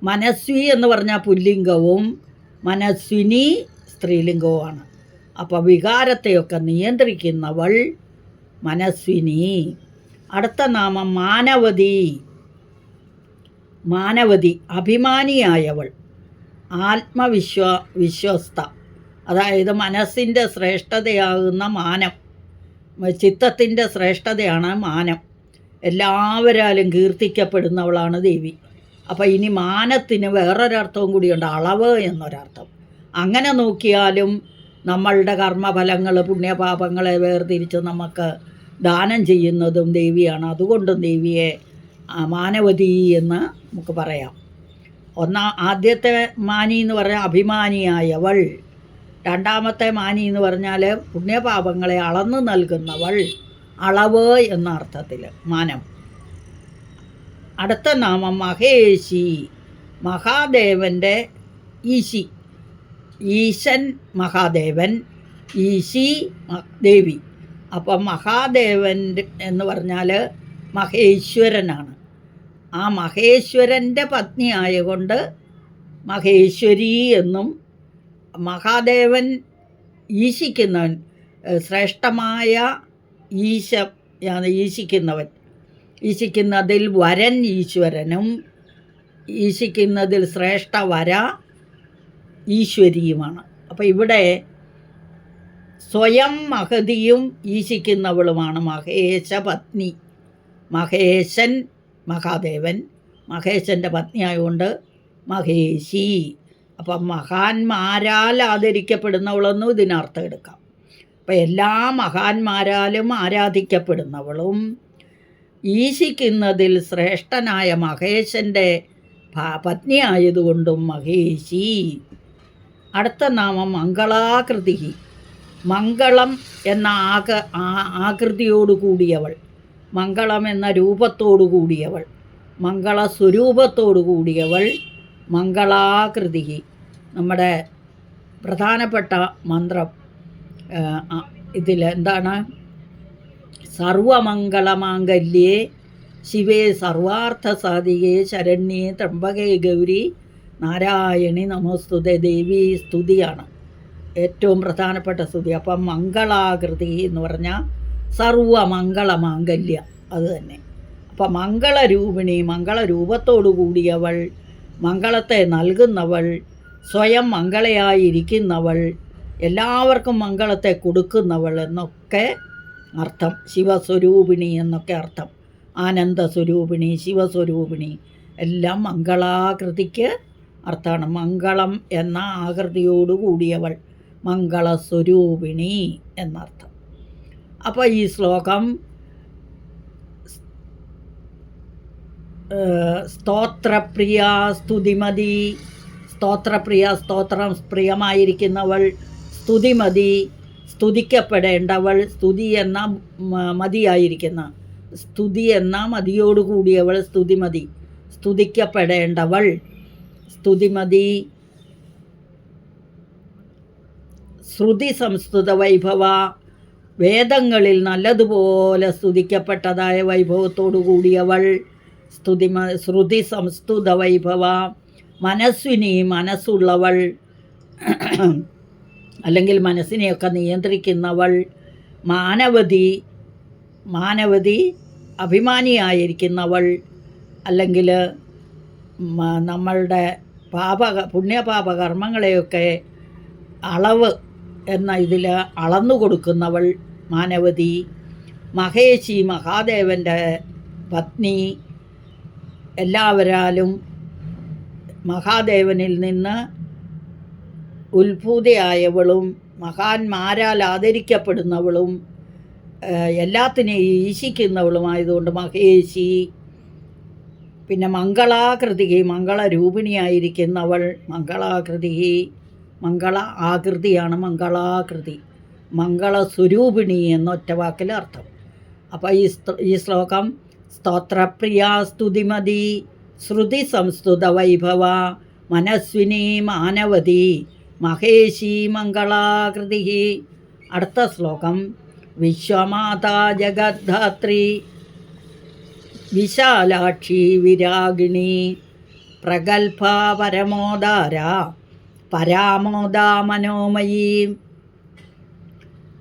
മനസ്വി എന്ന് പറഞ്ഞാൽ പുല്ലിംഗവും മനസ്വിനി സ്ത്രീലിംഗവുമാണ്. അപ്പോൾ വികാരത്തെയൊക്കെ നിയന്ത്രിക്കുന്നവൾ മനസ്വിനി. അടുത്ത നാമം മാനവതി. മാനവതി അഭിമാനിയായവൾ, വിശ്വസ്ത, അതായത് മനസ്സിൻ്റെ ശ്രേഷ്ഠതയാകുന്ന മാനം, ചിത്തത്തിൻ്റെ ശ്രേഷ്ഠതയാണ് മാനം. എല്ലാവരാലും കീർത്തിക്കപ്പെടുന്നവളാണ് ദേവി. അപ്പോൾ ഇനി മാനത്തിന് വേറൊരർത്ഥവും കൂടിയുണ്ട്, അളവ് എന്നൊരർത്ഥം. അങ്ങനെ നോക്കിയാലും നമ്മളുടെ കർമ്മഫലങ്ങൾ പുണ്യപാപങ്ങളെ വേർതിരിച്ച് നമുക്ക് ദാനം ചെയ്യുന്നതും ദേവിയാണ്. അതുകൊണ്ടും ദേവിയെ മാനവതി എന്ന് നമുക്ക് പറയാം. ആദ്യത്തെ മാനി എന്ന് പറഞ്ഞാൽ അഭിമാനിയായവൾ, രണ്ടാമത്തെ മാനി എന്ന് പറഞ്ഞാൽ പുണ്യപാപങ്ങളെ അളന്നു നൽകുന്നവൾ, അളവ് എന്ന അർത്ഥത്തിൽ മാനം. അടുത്ത നാമം മഹേശി, മഹാദേവൻ്റെ ഈശി. ഈശൻ മഹാദേവൻ, ഈശി ദേവി. അപ്പം മഹാദേവൻ എന്ന് പറഞ്ഞാൽ മഹേശ്വരനാണ്. ആ മഹേശ്വരൻ്റെ പത്നി ആയതുകൊണ്ട് മഹേശ്വരി എന്നും, മഹാദേവൻ ഈശിക്കുന്നവൻ, ശ്രേഷ്ഠമായ ഈശിക്കുന്നവൻ, ഈശിക്കുന്നതിൽ വരൻ ഈശ്വരനും ഈശിക്കുന്നതിൽ ശ്രേഷ്ഠ വര ഈശ്വരിയുമാണ്. അപ്പോൾ ഇവിടെ സ്വയം മഹതിയും ഈശിക്കുന്നവളുമാണ് മഹേശ പത്നി. മഹേശൻ മഹാദേവൻ, മഹേശൻ്റെ പത്നിയായതുകൊണ്ട് മഹേശി. അപ്പം മഹാന്മാരാൽ ആദരിക്കപ്പെടുന്നവളെന്നും ഇതിനർത്ഥം എടുക്കാം. അപ്പം എല്ലാ മഹാന്മാരാലും ആരാധിക്കപ്പെടുന്നവളും ഈശിക്കുന്നതിൽ ശ്രേഷ്ഠനായ മഹേശൻ്റെ പത്നിയായതുകൊണ്ടും മഹേശി. അടുത്ത നാമം മംഗളാകൃതി. മംഗളം എന്ന ആകൃതിയോടു കൂടിയവൾ, മംഗളം എന്ന രൂപത്തോടു കൂടിയവൾ, മംഗളസ്വരൂപത്തോടു കൂടിയവൾ മംഗളാകൃതി. നമ്മുടെ പ്രധാനപ്പെട്ട മന്ത്രം ഇതിൽ എന്താണ്? സർവമംഗളമാംഗല്യേ ശിവേ സർവാർത്ഥസാധികേ ശരണ്യേ ത്രംബകേ ഗൗരി നാരായണി നമോസ്തുതേ ദേവി സ്തുതിയാണ്. ഏറ്റവും പ്രധാനപ്പെട്ട സ്തുതി. അപ്പം മംഗളാകൃതി എന്ന് പറഞ്ഞാൽ സർവമംഗളമാംഗല്യ, അത് തന്നെ. അപ്പം മംഗളരൂപിണി, മംഗളരൂപത്തോടു കൂടിയവൾ, മംഗളത്തെ നൽകുന്നവൾ, സ്വയം മംഗളയായിരിക്കുന്നവൾ, എല്ലാവർക്കും മംഗളത്തെ കൊടുക്കുന്നവൾ എന്നൊക്കെ അർത്ഥം. ശിവസ്വരൂപിണി എന്നൊക്കെ അർത്ഥം. ആനന്ദസ്വരൂപിണി, ശിവസ്വരൂപിണി എല്ലാം മംഗളാകൃതിക്ക് അർത്ഥമാണ്. മംഗളം എന്ന ആകൃതിയോടു കൂടിയവൾ, മംഗളസ്വരൂപിണി എന്നർത്ഥം. അപ്പോൾ ഈ ശ്ലോകം സ്തോത്രപ്രിയ സ്തുതിമതി, സ്തോത്രപ്രിയ സ്തോത്രം പ്രിയമായിരിക്കുന്നവൾ, സ്തുതിമതി സ്തുതിക്കപ്പെടേണ്ടവൾ, സ്തുതി എന്ന മതിയായിരിക്കുന്ന, സ്തുതി എന്ന മതിയോടുകൂടിയവൾ സ്തുതിമതി, സ്തുതിക്കപ്പെടേണ്ടവൾ സ്തുതിമതി. ശ്രുതി സംസ്തുത വൈഭവ, വേദങ്ങളിൽ നല്ലതുപോലെ സ്തുതിക്കപ്പെട്ടതായ വൈഭവത്തോടു കൂടിയവൾ ശ്രുതി സംസ്തുത വൈഭവ. മനസ്വിനി, മനസ്സുള്ളവൾ, അല്ലെങ്കിൽ മനസ്സിനെയൊക്കെ നിയന്ത്രിക്കുന്നവൾ. മാനവതി, മാനവതി അഭിമാനിയായിരിക്കുന്നവൾ, അല്ലെങ്കിൽ നമ്മളുടെ പുണ്യപാപ കർമ്മങ്ങളെയൊക്കെ അളവ് എന്ന ഇതിൽ അളന്നു കൊടുക്കുന്നവൾ മാനവതി. മഹേശി, മഹാദേവൻ്റെ പത്നി, എല്ലാവരാലും മഹാദേവനിൽ നിന്ന് ഉത്ഭൂതയായവളും മഹാന്മാരാൽ ആദരിക്കപ്പെടുന്നവളും എല്ലാത്തിനെയും ഈശിക്കുന്നവളുമായതുകൊണ്ട് മഹേശി. പിന്നെ മംഗളാകൃതി, മംഗളരൂപിണിയായിരിക്കുന്നവൾ മംഗളാകൃതി, മംഗള ആകൃതിയാണ് മംഗളാകൃതി, മംഗളസ്വരൂപിണി എന്നൊറ്റ വാക്കിൽ അർത്ഥം. അപ്പോൾ ഈ ശ്ലോകം സ്തോത്രപ്രിയ സ്തുതിമതി, ശ്രുതി സംസ്തുത വൈഭവ, മനസ്വിനി മാനവതി, മഹേശി മംഗളാകൃതി. അടുത്ത ശ്ലോകം വിശ്വമാതാ ജഗദ്ധാത്രി, വിശാലാക്ഷി വിരാഗിണി, പ്രഗൽഭ പരമോദാര, പരാമോദാ മനോമയീ.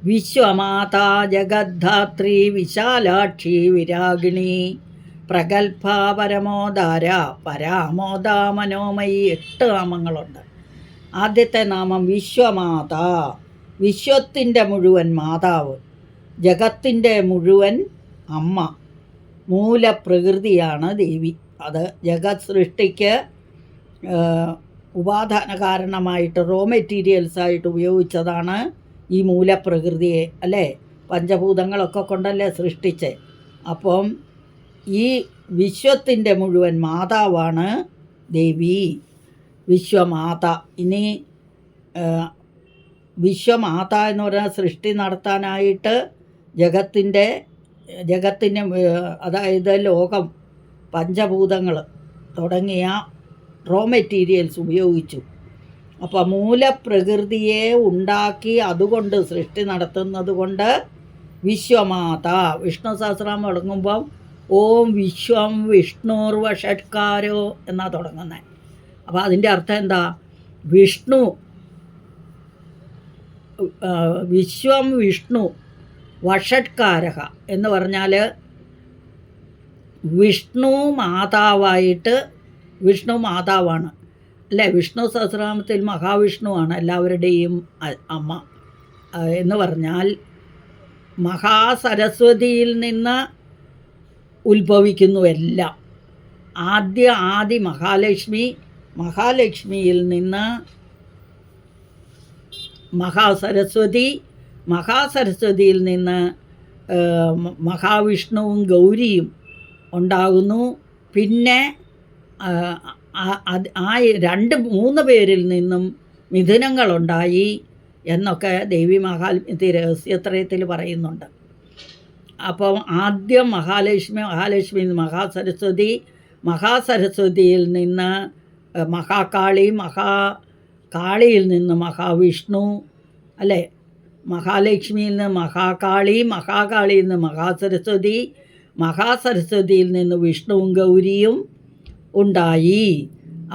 വിശ്വമാതാ ജഗദ്ധാത്രി, വിശാലാക്ഷി വിരാഗിണി, പ്രഗൽഭ പരമോദാര, പരാമോദാ മനോമയീ. 8 നാമങ്ങളുണ്ട്. ആദ്യത്തെ നാമം വിശ്വമാതാ, വിശ്വത്തിൻ്റെ മുഴുവൻ മാതാവ്, ജഗത്തിൻ്റെ മുഴുവൻ അമ്മ, മൂലപ്രകൃതിയാണ് ദേവി. അത് ജഗത് സൃഷ്ടിക്ക് ഉപാദാന കാരണമായിട്ട് റോ മെറ്റീരിയൽസായിട്ട് ഉപയോഗിച്ചതാണ് ഈ മൂലപ്രകൃതിയെ, അല്ലേ? പഞ്ചഭൂതങ്ങളൊക്കെ കൊണ്ടല്ലേ സൃഷ്ടിച്ചത്. അപ്പം ഈ വിശ്വത്തിൻ്റെ മുഴുവൻ മാതാവാണ് ദേവി, വിശ്വമാത. ഇനി വിശ്വമാത എന്ന് പറഞ്ഞാൽ സൃഷ്ടി നടത്താനായിട്ട് ജഗത്തിൻ്റെ അതായത് ലോകം, പഞ്ചഭൂതങ്ങൾ തുടങ്ങിയ റോ മെറ്റീരിയൽസ് ഉപയോഗിച്ചു. അപ്പോൾ മൂലപ്രകൃതിയെ ഉണ്ടാക്കി അതുകൊണ്ട് സൃഷ്ടി നടത്തുന്നത് കൊണ്ട് വിശ്വമാത. വിഷ്ണു സഹസ്രനാമം തുടങ്ങുമ്പം ഓം വിശ്വം വിഷ്ണുർവഷട്കാരോ എന്നാണ് തുടങ്ങുന്നത്. അപ്പോൾ അതിൻ്റെ അർത്ഥം എന്താ? വിഷ്ണു, വിശ്വം വിഷ്ണു വഷട്കാരക എന്ന് പറഞ്ഞാൽ വിഷ്ണു മാതാവായിട്ട്, വിഷ്ണു മാതാവാണ്, അല്ലേ? വിഷ്ണു സഹസ്രനാമത്തിൽ മഹാവിഷ്ണുവാണ് എല്ലാവരുടെയും അമ്മ എന്ന് പറഞ്ഞാൽ മഹാസരസ്വതിയിൽ നിന്ന് ഉത്ഭവിക്കുന്നു എല്ലാം. ആദി മഹാലക്ഷ്മി, മഹാലക്ഷ്മിയിൽ നിന്ന് മഹാസരസ്വതി, മഹാസരസ്വതിയിൽ നിന്ന് മഹാവിഷ്ണുവും ഗൗരിയും ഉണ്ടാകുന്നു. പിന്നെ ആ 2-3 പേരിൽ നിന്നും മിഥുനങ്ങളുണ്ടായി എന്നൊക്കെ ദേവി മഹാത്മ്യത്തിൽ രഹസ്യത്രയത്തിൽ പറയുന്നുണ്ട്. അപ്പം ആദ്യം മഹാലക്ഷ്മി മഹാസരസ്വതി, മഹാസരസ്വതിയിൽ നിന്ന് മഹാകാളി, മഹാകാളിയിൽ നിന്ന് മഹാവിഷ്ണു, അല്ലേ? മഹാലക്ഷ്മിയിൽ നിന്ന് മഹാകാളി, മഹാകാളിയിൽ നിന്ന് മഹാസരസ്വതി, മഹാസരസ്വതിയിൽ നിന്ന് വിഷ്ണുവും ഗൗരിയും ഉണ്ടായി.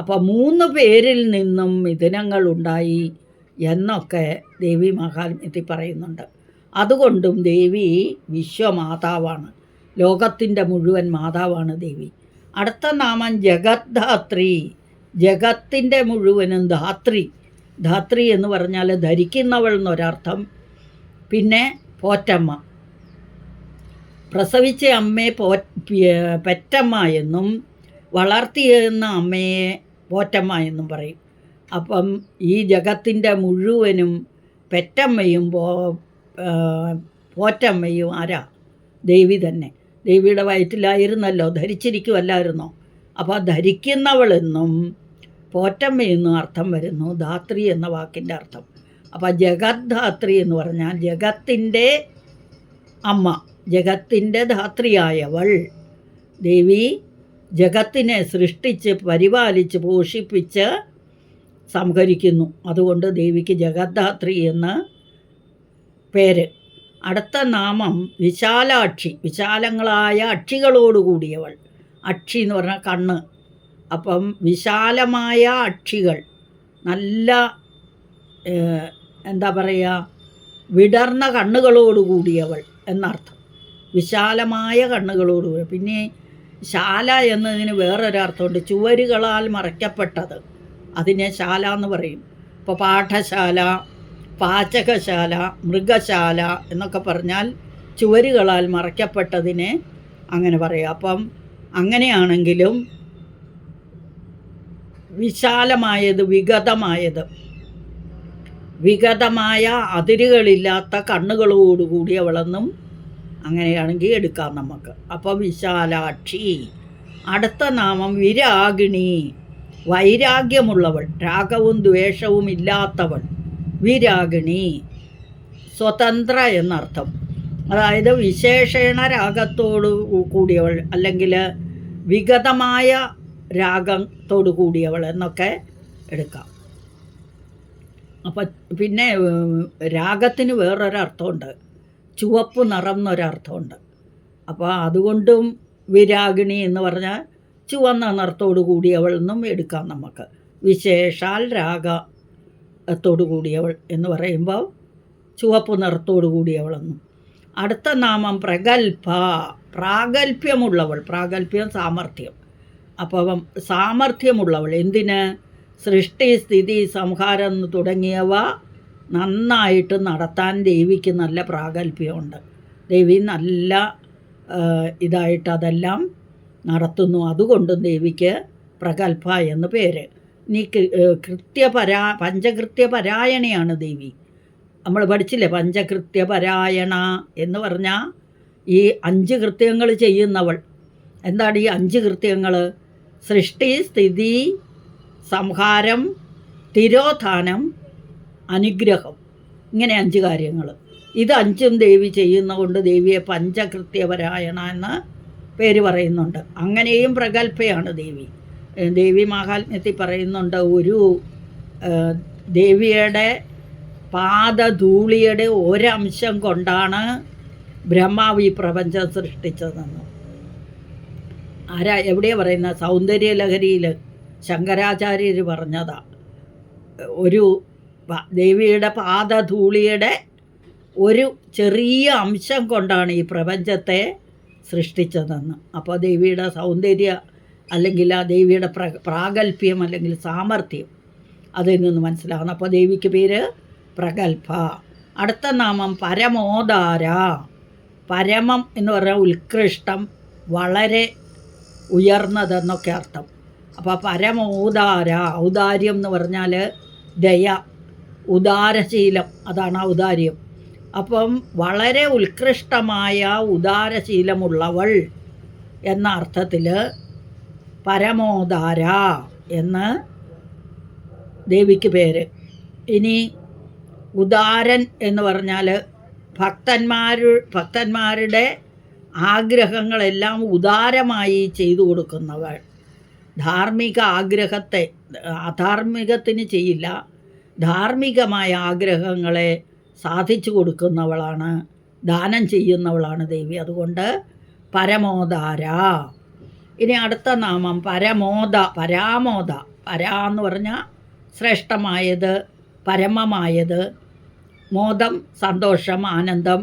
അപ്പോൾ 3 പേരിൽ നിന്നും മിഥുനങ്ങൾ ഉണ്ടായി എന്നൊക്കെ ദേവി മഹാത്മ്യത്തിൽ പറയുന്നുണ്ട്. അതുകൊണ്ടും ദേവി വിശ്വമാതാവാണ്, ലോകത്തിൻ്റെ മുഴുവൻ മാതാവാണ് ദേവി. അടുത്ത നാമം ജഗദ്ധാത്രി, ജഗത്തിൻ്റെ മുഴുവനും ധാത്രി. ധാത്രി എന്ന് പറഞ്ഞാൽ ധരിക്കുന്നവൾ എന്നൊരർത്ഥം. പിന്നെ പോറ്റമ്മ, പ്രസവിച്ച അമ്മയെ പെറ്റമ്മ എന്നും വളർത്തിയെന്ന അമ്മയെ പോറ്റമ്മ എന്നും പറയും. അപ്പം ഈ ജഗത്തിൻ്റെ മുഴുവനും പെറ്റമ്മയും പോറ്റമ്മയും ആരാ? ദേവി തന്നെ. ദേവിയുടെ വയറ്റിലായിരുന്നല്ലോ, ധരിച്ചിരിക്കുമല്ലായിരുന്നോ? അപ്പോൾ ധരിക്കുന്നവളെന്നും പോറ്റമ്മയെന്നും അർത്ഥം വരുന്നു ധാത്രി എന്ന വാക്കിൻ്റെ അർത്ഥം. അപ്പോൾ ജഗദ്ധാത്രി എന്ന് പറഞ്ഞാൽ ജഗത്തിൻ്റെ അമ്മ, ജഗത്തിൻ്റെ ധാത്രിയായവൾ. ദേവി ജഗത്തിനെ സൃഷ്ടിച്ച് പരിപാലിച്ച് പോഷിപ്പിച്ച് സംഹരിക്കുന്നു. അതുകൊണ്ട് ദേവിക്ക് ജഗദ്ധാത്രി എന്ന് പേര്. അടുത്ത നാമം വിശാലാക്ഷി, വിശാലങ്ങളായ അക്ഷികളോടുകൂടിയവൾ. അക്ഷി എന്ന് പറഞ്ഞാൽ കണ്ണ്. അപ്പം വിശാലമായ അക്ഷികൾ, നല്ല എന്താ പറയുക, വിടർന്ന കണ്ണുകളോടുകൂടിയവൾ എന്നർത്ഥം. വിശാലമായ കണ്ണുകളോടുകൂടി. പിന്നെ ശാല എന്നതിന് വേറൊരർത്ഥമുണ്ട്, ചുവരുകളാൽ മറയ്ക്കപ്പെട്ടത്. അതിനെ ശാല എന്ന് പറയും. ഇപ്പോൾ പാഠശാല, പാചകശാല, മൃഗശാല എന്നൊക്കെ പറഞ്ഞാൽ ചുവരുകളാൽ മറയ്ക്കപ്പെട്ടതിനെ അങ്ങനെ പറയാം. അപ്പം അങ്ങനെയാണെങ്കിലും വിശാലമായത്, വിഗതമായ അതിരുകളില്ലാത്ത കണ്ണുകളോടുകൂടിയവളെന്നും അങ്ങനെയാണെങ്കിൽ എടുക്കാം നമുക്ക്. അപ്പോൾ വിശാലാക്ഷി. അടുത്ത നാമം വിരാഗിണി, വൈരാഗ്യമുള്ളവൾ, രാഗവും ദ്വേഷവും ഇല്ലാത്തവൾ. വിരാഗിണി, സ്വതന്ത്ര എന്നർത്ഥം. അതായത് വിശേഷണ രാഗത്തോടു കൂടിയവൾ, അല്ലെങ്കിൽ വിഗതമായ രാഗത്തോടു കൂടിയവൾ എന്നൊക്കെ എടുക്കാം. അപ്പം പിന്നെ രാഗത്തിന് വേറൊരർത്ഥമുണ്ട്, ചുവപ്പ് നിറം എന്നൊരർത്ഥമുണ്ട്. അപ്പോൾ അതുകൊണ്ടും വിരാഗിണി എന്ന് പറഞ്ഞാൽ ചുവന്ന നിറത്തോടു കൂടിയവൾ എന്നും എടുക്കാം നമുക്ക്. വിശേഷാൽ രാഗത്തോടു കൂടിയവൾ എന്ന് പറയുമ്പോൾ ചുവപ്പ് നിറത്തോടു കൂടിയവളെന്നും. അടുത്ത നാമം പ്രഗൽഭ, പ്രാഗൽഭ്യമുള്ളവൾ. പ്രാഗൽഭ്യം സാമർഥ്യം. അപ്പം സാമർഥ്യമുള്ളവൾ. എന്തിന്? സൃഷ്ടി, സ്ഥിതി, സംഹാരം തുടങ്ങിയവ നന്നായിട്ട് നടത്താൻ ദേവിക്ക് നല്ല പ്രാഗൽഭ്യമുണ്ട്. ദേവി നല്ല ഇതായിട്ട് അതെല്ലാം നടത്തുന്നു. അതുകൊണ്ടും ദേവിക്ക് പ്രഗൽഭ എന്ന് പേര്. ഇനി പഞ്ചകൃത്യപരായണയാണ് ദേവി. നമ്മൾ പഠിച്ചില്ലേ, പഞ്ചകൃത്യപരായണ എന്ന് പറഞ്ഞാൽ ഈ 5 കൃത്യങ്ങൾ ചെയ്യുന്നവൾ. എന്താണ് ഈ 5 കൃത്യങ്ങൾ? സൃഷ്ടി, സ്ഥിതി, സംഹാരം, തിരോധാനം, അനുഗ്രഹം. ഇങ്ങനെ 5 കാര്യങ്ങൾ. ഇത് 5ഉം ദേവി ചെയ്യുന്നതുകൊണ്ട് ദേവിയെ പഞ്ചകൃത്യപരായണ എന്ന് പേര് പറയുന്നുണ്ട്. അങ്ങനെയും പ്രഗൽഭയാണ് ദേവി. ദേവി മഹാത്മ്യത്തിൽ പറയുന്നുണ്ട്, ഒരു ദേവിയുടെ പാദധൂളിയുടെ ഒരംശം കൊണ്ടാണ് ബ്രഹ്മാവ് ഈ പ്രപഞ്ചം സൃഷ്ടിച്ചതെന്ന്. എവിടെയാണ് പറയുന്നത്? സൗന്ദര്യലഹരിയിൽ ശങ്കരാചാര്യർ പറഞ്ഞതാ. ഒരു ദേവിയുടെ പാദധൂളിയുടെ ഒരു ചെറിയ അംശം കൊണ്ടാണ് ഈ പ്രപഞ്ചത്തെ സൃഷ്ടിച്ചതെന്ന്. അപ്പോൾ ദേവിയുടെ സൗന്ദര്യ, അല്ലെങ്കിൽ ആ ദേവിയുടെ പ്രാഗൽഭ്യം അല്ലെങ്കിൽ സാമർഥ്യം അതിൽ നിന്ന് മനസ്സിലാകുന്നു. അപ്പോൾ ദേവിക്ക് പേര് പ്രഗൽഭ. അടുത്ത നാമം പരമോദാര. പരമം എന്ന് പറഞ്ഞാൽ ഉത്കൃഷ്ടം, വളരെ ഉയർന്നതെന്നൊക്കെ അർത്ഥം. അപ്പോൾ പരമോദാര, ഔദാര്യം എന്ന് പറഞ്ഞാൽ ദയ, ഉദാരശീലം, അതാണ് ഔദാര്യം. അപ്പം വളരെ ഉത്കൃഷ്ടമായ ഉദാരശീലമുള്ളവൾ എന്ന അർത്ഥത്തിൽ പരമോദാര എന്ന് ദേവിക്ക് പേര്. ഇനി ഉദാരൻ എന്ന് പറഞ്ഞാൽ ഭക്തന്മാരുടെ ആഗ്രഹങ്ങളെല്ലാം ഉദാരമായി ചെയ്തു കൊടുക്കുന്നവൾ. ധാർമ്മിക ആഗ്രഹത്തെ അധാർമികത്തിന് ചെയ്യില്ല, ധാർമ്മികമായ ആഗ്രഹങ്ങളെ സാധിച്ചു കൊടുക്കുന്നവളാണ്, ദാനം ചെയ്യുന്നവളാണ് ദേവി. അതുകൊണ്ട് പരമോദാര. ഇനി അടുത്ത നാമം പരാമോദ. പരാ എന്ന് പറഞ്ഞാൽ ശ്രേഷ്ഠമായത്, പരമമായത്. മോദം സന്തോഷം, ആനന്ദം.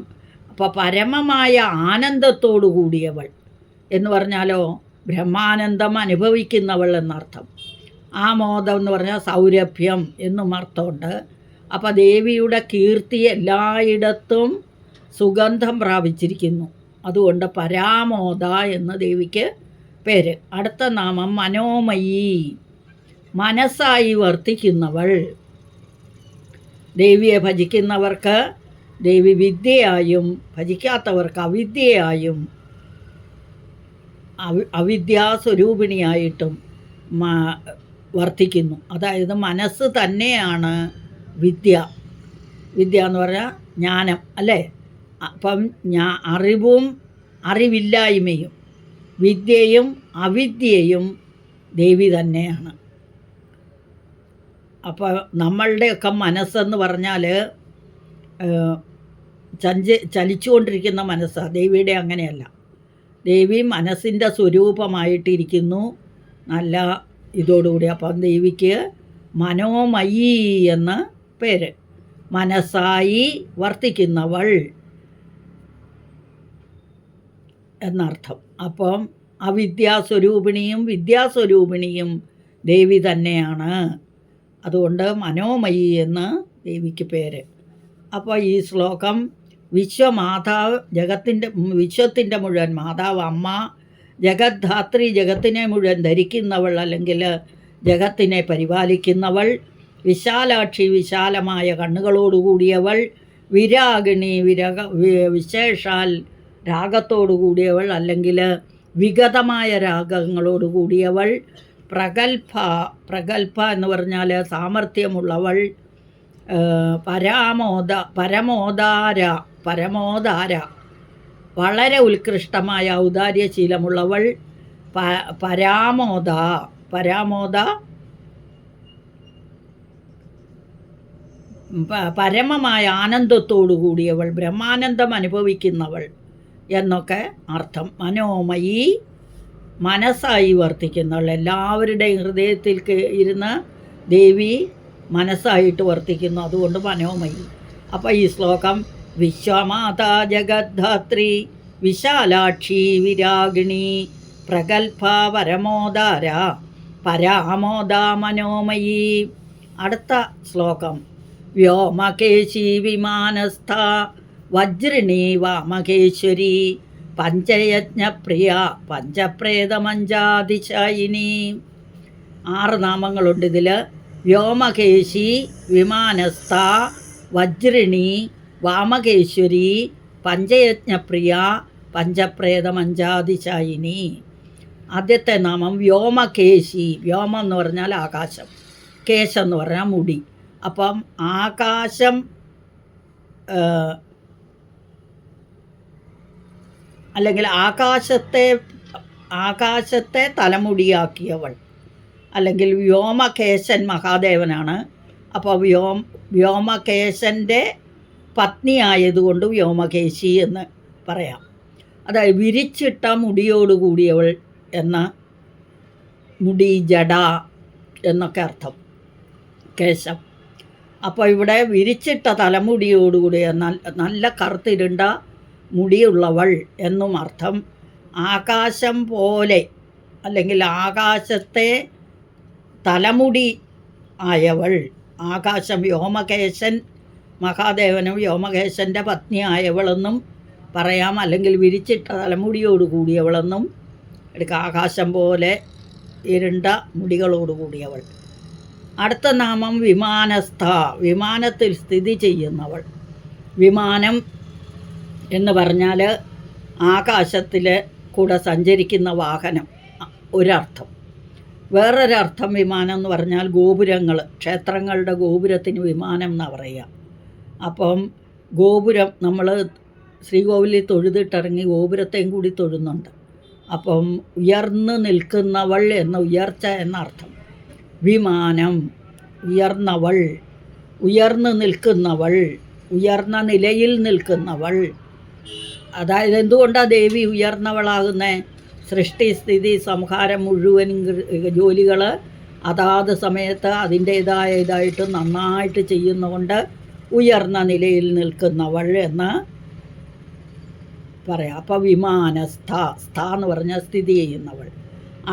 അപ്പോൾ പരമമായ ആനന്ദത്തോടു കൂടിയവൾ എന്ന് പറഞ്ഞാലോ ബ്രഹ്മാനന്ദം അനുഭവിക്കുന്നവൾ എന്നർത്ഥം. ആ മോദം എന്ന് പറഞ്ഞാൽ സൗരഭ്യം എന്നും അർത്ഥമുണ്ട്. അപ്പോൾ ദേവിയുടെ കീർത്തി എല്ലായിടത്തും സുഗന്ധം പ്രാപിച്ചിരിക്കുന്നു. അതുകൊണ്ട് പരാമോദ എന്ന് ദേവിക്ക് പേര്. അടുത്ത നാമം മനോമയി, മനസ്സായി വർത്തിക്കുന്നവൾ. ദേവിയെ ഭജിക്കുന്നവർക്ക് ദേവി വിദ്യയായും ഭജിക്കാത്തവർക്ക് അവിദ്യയായും അവിദ്യാസ്വരൂപിണിയായിട്ടും വർത്തിക്കുന്നു. അതായത് മനസ്സ് തന്നെയാണ് വിദ്യ. വിദ്യ എന്ന് പറഞ്ഞാൽ ജ്ഞാനം അല്ലേ. അപ്പം അറിവും അറിവില്ലായ്മയും വിദ്യയും അവിദ്യയും ദേവി തന്നെയാണ്. അപ്പോൾ നമ്മളുടെയൊക്കെ മനസ്സെന്ന് പറഞ്ഞാൽ ചലിച്ചുകൊണ്ടിരിക്കുന്ന മനസ്സാണ്. ദേവിയുടെ അങ്ങനെയല്ല. ദേവി മനസ്സിൻ്റെ സ്വരൂപമായിട്ടിരിക്കുന്നു നല്ല ഇതോടുകൂടി. അപ്പം ദേവിക്ക് മനോമയി എന്ന് പേര്. മനസ്സായി വർത്തിക്കുന്നവൾ എന്നർത്ഥം. അപ്പം അവിദ്യാസ്വരൂപിണിയും വിദ്യാസ്വരൂപിണിയും ദേവി തന്നെയാണ്. അതുകൊണ്ട് മനോമയി എന്ന് ദേവിക്ക് പേര്. അപ്പോൾ ഈ ശ്ലോകം വിശ്വമാതാവ്, വിശ്വത്തിൻ്റെ മുഴുവൻ മാതാവ്, അമ്മ, ജഗദ്ധാത്രി, ജഗത്തിനെ മുഴുവൻ ധരിക്കുന്നവൾ അല്ലെങ്കിൽ ജഗത്തിനെ പരിപാലിക്കുന്നവൾ, വിശാലാക്ഷി, വിശാലമായ കണ്ണുകളോടുകൂടിയവൾ, വിരാഗിണി, വിശേഷാൽ രാഗത്തോടു കൂടിയവൾ അല്ലെങ്കിൽ വിഗതമായ രാഗങ്ങളോട് കൂടിയവൾ, പ്രഗൽഭ എന്ന് പറഞ്ഞാൽ സാമർഥ്യമുള്ളവൾ, പരമോദാര വളരെ ഉത്കൃഷ്ടമായ ഔദാര്യശീലമുള്ളവൾ, പരാമോദ പരമമായ ആനന്ദത്തോടു കൂടിയവൾ, ബ്രഹ്മാനന്ദം അനുഭവിക്കുന്നവൾ എന്നൊക്കെ അർത്ഥം. മനോമയി മനസ്സായി വർത്തിക്കുന്നവൾ. എല്ലാവരുടെയും ഹൃദയത്തിൽ ഇരുന്ന് ദേവി മനസ്സായിട്ട് വർത്തിക്കുന്നു. അതുകൊണ്ട് മനോമയി. അപ്പോൾ ഈ ശ്ലോകം വിശ്വമാതാ ജഗദ്ധാത്രി വിശാലാക്ഷി വിരാഗിണി പ്രഗൽഭ പരമോദാര പരാമോദ മനോമയി. അടുത്ത ശ്ലോകം വ്യോമകേശി വിമാനസ്ഥ വജ്രിണി വാമകേശ്വരി പഞ്ചയജ്ഞപ്രിയ പഞ്ചപ്രേതമഞ്ചാതിശായിനി. 6 നാമങ്ങളുണ്ട് ഇതിൽ. വ്യോമകേശി, വിമാനസ്ഥ, വജ്രിണി, വാമകേശ്വരി, പഞ്ചയജ്ഞപ്രിയ, പഞ്ചപ്രേതമഞ്ചാതിശായിനി. ആദ്യത്തെ നാമം വ്യോമകേശി. വ്യോമം എന്ന് പറഞ്ഞാൽ ആകാശം, കേശം എന്ന് പറഞ്ഞാൽ മുടി. അപ്പം ആകാശം അല്ലെങ്കിൽ ആകാശത്തെ തലമുടിയാക്കിയവൾ അല്ലെങ്കിൽ വ്യോമകേശൻ മഹാദേവനാണ്. അപ്പോൾ വ്യോമകേശൻ്റെ പത്നിയായതുകൊണ്ട് വ്യോമകേശി എന്ന് പറയാം. അതായത് വിരിച്ചിട്ട മുടിയോടുകൂടിയവൾ എന്ന മുടി, ജട എന്നൊക്കെ അർത്ഥം കേശം. അപ്പോൾ ഇവിടെ വിരിച്ചിട്ട തലമുടിയോടുകൂടി നല്ല കറുത്തിരുണ്ട മുടിയുള്ളവൾ എന്നും അർത്ഥം. ആകാശം പോലെ അല്ലെങ്കിൽ ആകാശത്തെ തലമുടി ആയവൾ. ആകാശം വ്യോമകേശൻ മഹാദേവനും വ്യോമകേശൻ്റെ പത്നിയായവളെന്നും പറയാം, അല്ലെങ്കിൽ വിരിച്ചിട്ട തലമുടിയോട് കൂടിയവളെന്നും എടുക്കുക. ആകാശം പോലെ ഇരുണ്ട മുടികളോട് കൂടിയവൾ. അടുത്ത നാമം വിമാനസ്ഥ, വിമാനത്തിൽ സ്ഥിതി ചെയ്യുന്നവൾ. വിമാനം എന്ന് പറഞ്ഞാൽ ആകാശത്തിൽ കൂടെ സഞ്ചരിക്കുന്ന വാഹനം ഒരർത്ഥം. വേറൊരർത്ഥം വിമാനം എന്ന് പറഞ്ഞാൽ ഗോപുരങ്ങൾ, ക്ഷേത്രങ്ങളുടെ ഗോപുരത്തിന് വിമാനം എന്നാണ് പറയുക. അപ്പം ഗോപുരം നമ്മൾ ശ്രീകോവിലിൽ തൊഴുതിട്ടിറങ്ങി ഗോപുരത്തെയും കൂടി തൊഴുന്നുണ്ട്. അപ്പം ഉയർന്നു നിൽക്കുന്നവൾ എന്ന ഉയർച്ച എന്നർത്ഥം. വിമാനം ഉയർന്നവൾ, ഉയർന്നു നിൽക്കുന്നവൾ, ഉയർന്ന നിലയിൽ നിൽക്കുന്നവൾ. അതായത് എന്തുകൊണ്ടാണ് ദേവി ഉയർന്നവളാകുന്നത്? സൃഷ്ടി സ്ഥിതി സംഹാരം മുഴുവൻ ജോലികൾ അതാത് സമയത്ത് അതിൻ്റേതായ ഇതായിട്ട് നന്നായിട്ട് ചെയ്യുന്നതുകൊണ്ട് ഉയർന്ന നിലയിൽ നിൽക്കുന്നവൾ എന്ന് പറയാം. അപ്പോൾ വിമാനസ്ഥ, സ്ഥ എന്ന് പറഞ്ഞാൽ സ്ഥിതി ചെയ്യുന്നവൾ.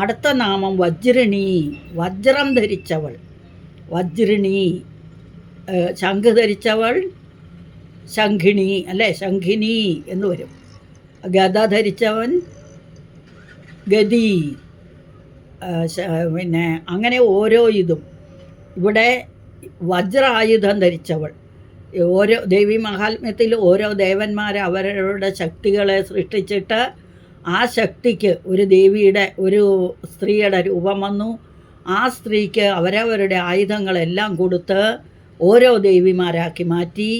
അടുത്ത നാമം വജ്രിണി, വജ്രം ധരിച്ചവൾ. വജ്രിണി, ശംഖ് ധരിച്ചവൾ ശംഖിണി അല്ലേ, ശംഖിനി എന്ന് വരും. ഗദ ധരിച്ചവൻ ഗതി, പിന്നെ അങ്ങനെ ഓരോ ഇതും. ഇവിടെ വജ്രായുധം ധരിച്ചവൾ. ഓരോ ദേവി മഹാത്മ്യത്തിൽ ഓരോ ദേവന്മാർ അവരവരുടെ ശക്തികളെ സൃഷ്ടിച്ചിട്ട് ആ ശക്തിക്ക് ഒരു ദേവിയുടെ ഒരു സ്ത്രീയുടെ രൂപം വന്നു. ആ സ്ത്രീക്ക് അവരവരുടെ ആയുധങ്ങളെല്ലാം കൊടുത്ത് ഓരോ ദേവിമാരാക്കി മാറ്റി.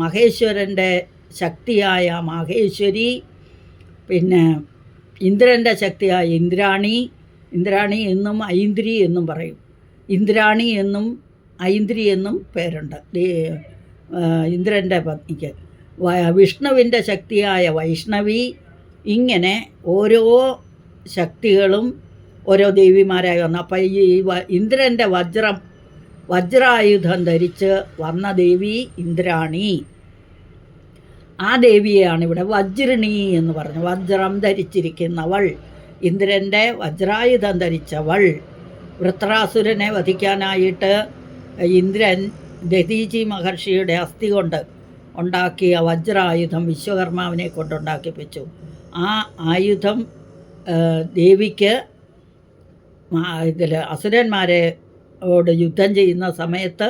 മഹേശ്വരൻ്റെ ശക്തിയായ മഹേശ്വരി, പിന്നെ ഇന്ദ്രൻ്റെ ശക്തിയായ ഇന്ദ്രാണി, ഇന്ദ്രാണി എന്നും ഐന്ദ്രി എന്നും പറയും. ഇന്ദ്രാണി എന്നും ഐന്ദ്രി എന്നും പേരുണ്ട് ഇന്ദ്രൻ്റെ പത്നിക്ക്. വിഷ്ണുവിൻ്റെ ശക്തിയായ വൈഷ്ണവി. ഇങ്ങനെ ഓരോ ശക്തികളും ഓരോ ദേവിമാരായി വന്നു. അപ്പം ഈ ഇന്ദ്രൻ്റെ വജ്രായുധം ധരിച്ച് വന്ന ദേവി ഇന്ദ്രാണി. ആ ദേവിയെയാണ് ഇവിടെ വജ്രിണി എന്ന് പറഞ്ഞു. വജ്രം ധരിച്ചിരിക്കുന്നവൾ, ഇന്ദ്രൻ്റെ വജ്രായുധം ധരിച്ചവൾ. വൃത്രാസുരനെ വധിക്കാനായിട്ട് ഇന്ദ്രൻ ദധീചി മഹർഷിയുടെ അസ്ഥി കൊണ്ട് ഉണ്ടാക്കിയ വജ്രായുധം വിശ്വകർമാവിനെ കൊണ്ടുണ്ടാക്കിപ്പിച്ചു. ആ ആയുധം ദേവിക്ക് അസുരന്മാരോട് യുദ്ധം ചെയ്യുന്ന സമയത്ത്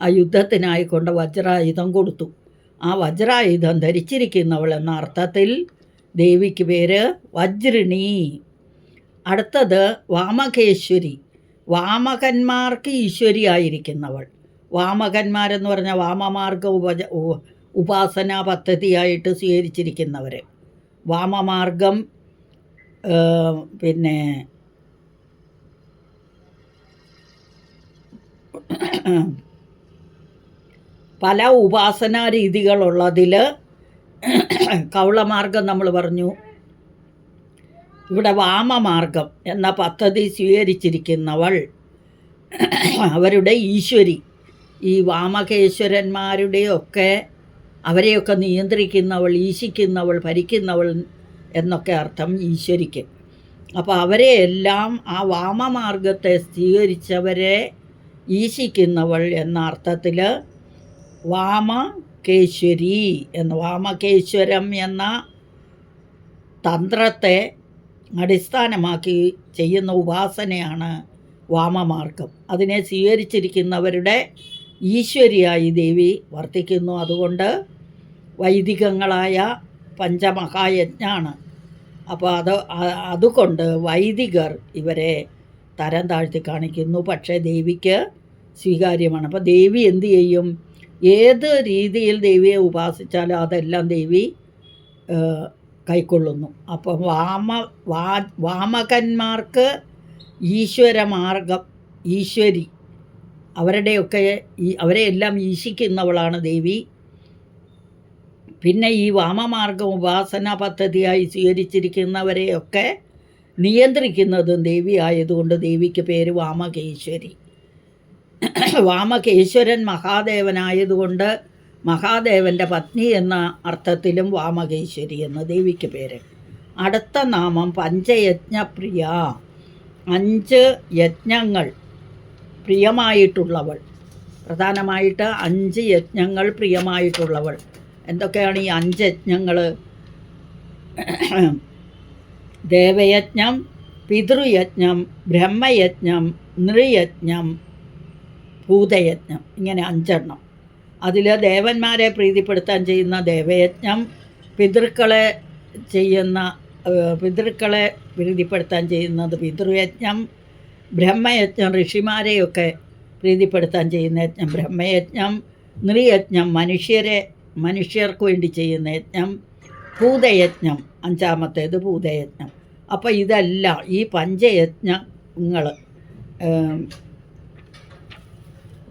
ആ യുദ്ധത്തിനായി കൊണ്ട് വജ്രായുധം കൊടുത്തു. ആ വജ്രായുധം ധരിച്ചിരിക്കുന്നവൾ എന്ന അർത്ഥത്തിൽ ദേവിക്ക് പേര് വജ്രിണി. അടുത്തത് വാമകേശ്വരി, വാമകന്മാർക്ക് ഈശ്വരിയായിരിക്കുന്നവൾ. വാമകന്മാരെന്ന് പറഞ്ഞാൽ വാമമാർഗ ഉപാസനാ പദ്ധതിയായിട്ട് സ്വീകരിച്ചിരിക്കുന്നവർ. വാമമാർഗം പിന്നെ പല ഉപാസനാ രീതികളുള്ളതിൽ കൗളമാർഗം നമ്മൾ പറഞ്ഞു. ഇവിടെ വാമമാർഗം എന്ന പദ്ധതി സ്വീകരിച്ചിരിക്കുന്നവൾ അവരുടെ ഈശ്വരി. ഈ വാമകേശ്വരന്മാരുടെയൊക്കെ അവരെയൊക്കെ നിയന്ത്രിക്കുന്നവൾ, ഈശിക്കുന്നവൾ, ഭരിക്കുന്നവൾ എന്നൊക്കെ അർത്ഥം ഈശ്വരിക്ക്. അപ്പോൾ അവരെയെല്ലാം ആ വാമമാർഗത്തെ സ്വീകരിച്ചവരെ ഈശിക്കുന്നവൾ എന്ന അർത്ഥത്തിൽ വാമകേശ്വരി എന്ന്, വാമകേശ്വരം എന്ന തന്ത്രത്തെ അടിസ്ഥാനമാക്കി ചെയ്യുന്ന ഉപാസനയാണ് വാമമാർഗം. അതിനെ സ്വീകരിച്ചിരിക്കുന്നവരുടെ ഈശ്വരിയായി ദേവി വർത്തിക്കുന്നു. അതുകൊണ്ട് വൈദികങ്ങളായ പഞ്ചമഹായജ്ഞാണ്. അപ്പോൾ അതുകൊണ്ട് വൈദികർ ഇവരെ തരം താഴ്ത്തി കാണിക്കുന്നു. പക്ഷേ ദേവിക്ക് സ്വീകാര്യമാണ്. അപ്പോൾ ദേവി എന്തു ചെയ്യും? ഏത് രീതിയിൽ ദേവിയെ ഉപാസിച്ചാലും അതെല്ലാം ദേവി കൈക്കൊള്ളുന്നു. അപ്പം വാമകന്മാർക്ക് ഈശ്വരമാർഗം, ഈശ്വരി, അവരെയെല്ലാം ഈശിക്കുന്നവളാണ് ദേവി. പിന്നെ ഈ വാമമാർഗം ഉപാസനാ പദ്ധതിയായി സ്വീകരിച്ചിരിക്കുന്നവരെയൊക്കെ നിയന്ത്രിക്കുന്നതും ദേവി ആയതുകൊണ്ട് ദേവിക്ക് പേര് വാമകേശ്വരി. വാമകേശ്വരൻ മഹാദേവനായതുകൊണ്ട് മഹാദേവൻ്റെ പത്നി എന്ന അർത്ഥത്തിലും വാമകേശ്വരി എന്ന് ദേവിക്ക് പേര്. അടുത്ത നാമം പഞ്ചയജ്ഞപ്രിയ, 5 യജ്ഞങ്ങൾ പ്രിയമായിട്ടുള്ളവൾ. പ്രധാനമായിട്ട് 5 യജ്ഞങ്ങൾ പ്രിയമായിട്ടുള്ളവൾ. എന്തൊക്കെയാണ് ഈ 5 യജ്ഞങ്ങൾ? ദേവയജ്ഞം, പിതൃയജ്ഞം, ബ്രഹ്മയജ്ഞം, നൃയജ്ഞം, ഭൂതയജ്ഞം. ഇങ്ങനെ 5 എണ്ണം. അതിൽ ദേവന്മാരെ പ്രീതിപ്പെടുത്താൻ ചെയ്യുന്ന ദേവയജ്ഞം, പിതൃക്കളെ പ്രീതിപ്പെടുത്താൻ ചെയ്യുന്നത് പിതൃയജ്ഞം, ബ്രഹ്മയജ്ഞം ഋഷിമാരെയൊക്കെ പ്രീതിപ്പെടുത്താൻ ചെയ്യുന്ന യജ്ഞം ബ്രഹ്മയജ്ഞം, നൃയജ്ഞം മനുഷ്യർക്ക് വേണ്ടി ചെയ്യുന്ന യജ്ഞം, ഭൂതയജ്ഞം 5ാമത്തേത് ഭൂതയജ്ഞം. അപ്പോൾ ഇതെല്ലാം ഈ പഞ്ചയജ്ഞങ്ങൾ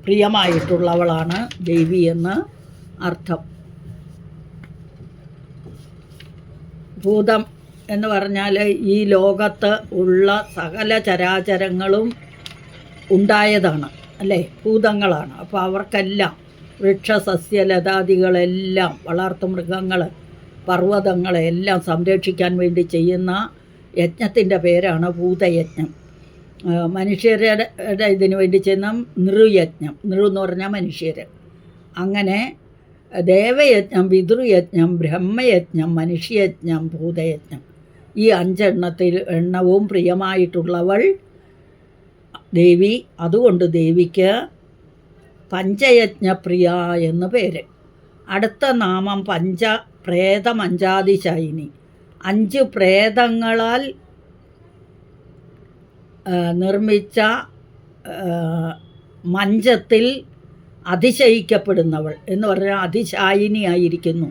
പ്രിയമായിട്ടുള്ളവളാണ് ദേവി എന്ന് അർത്ഥം. ഭൂതം എന്ന് പറഞ്ഞാൽ ഈ ലോകത്ത് ഉള്ള സകല ചരാചരങ്ങളും ഉണ്ടായതാണ്, അല്ലേ? ഭൂതങ്ങളാണ്. അപ്പോൾ അവർക്കെല്ലാം വൃക്ഷസസ്യലതാദികളെല്ലാം, വളർത്തുമൃഗങ്ങൾ, പർവ്വതങ്ങളെല്ലാം സംരക്ഷിക്കാൻ വേണ്ടി ചെയ്യുന്ന യജ്ഞത്തിൻ്റെ പേരാണ് ഭൂതയജ്ഞം. മനുഷ്യരുടെ ഇതിനു വേണ്ടി ചെയ്യുന്ന നൃയജ്ഞം. നൃ എന്ന് പറഞ്ഞാൽ മനുഷ്യർ. അങ്ങനെ ദേവയജ്ഞം, പിതൃയജ്ഞം, ബ്രഹ്മയജ്ഞം, മനുഷ്യയജ്ഞം, ഭൂതയജ്ഞം, ഈ 5 എണ്ണവും പ്രിയമായിട്ടുള്ളവൾ ദേവി. അതുകൊണ്ട് ദേവിക്ക് പഞ്ചയജ്ഞപ്രിയ എന്ന് പേര്. അടുത്ത നാമം പ്രേതമഞ്ചാതിശായിനി. 5 പ്രേതങ്ങളാൽ നിർമ്മിച്ച മഞ്ചത്തിൽ അതിശയിക്കപ്പെടുന്നവൾ എന്ന് പറഞ്ഞാൽ അതിശായിനിയായിരിക്കുന്നു.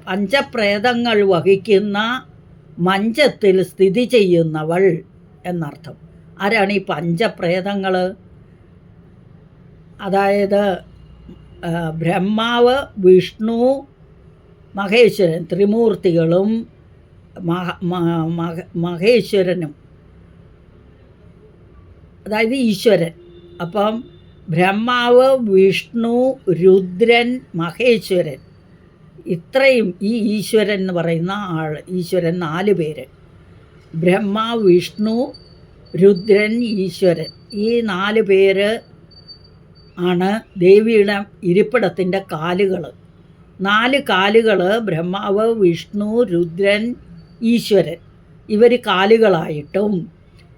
പഞ്ചപ്രേതങ്ങൾ വഹിക്കുന്ന മഞ്ചത്തിൽ സ്ഥിതി ചെയ്യുന്നവൾ എന്നർത്ഥം. ആരാണ് ഈ പഞ്ചപ്രേതങ്ങൾ? അതായത് ബ്രഹ്മാവ്, വിഷ്ണു, മഹേശ്വരൻ, ത്രിമൂർത്തികളും മഹേശ്വരനും, അതായത് ഈശ്വരൻ. അപ്പം ബ്രഹ്മാവ്, വിഷ്ണു, രുദ്രൻ, മഹേശ്വരൻ, ഇത്രയും ഈ ഈശ്വരൻ എന്ന് പറയുന്ന ആൾ, ഈശ്വരൻ 4 പേര്. ബ്രഹ്മ, വിഷ്ണു, രുദ്രൻ, ഈശ്വരൻ, ഈ 4 പേര് ആണ് ദേവിയുടെ ഇരിപ്പിടത്തിൻ്റെ കാലുകൾ. 4 കാലുകൾ ബ്രഹ്മാവ്, വിഷ്ണു, രുദ്രൻ, ഈശ്വരൻ, ഇവർ കാലുകളായിട്ടും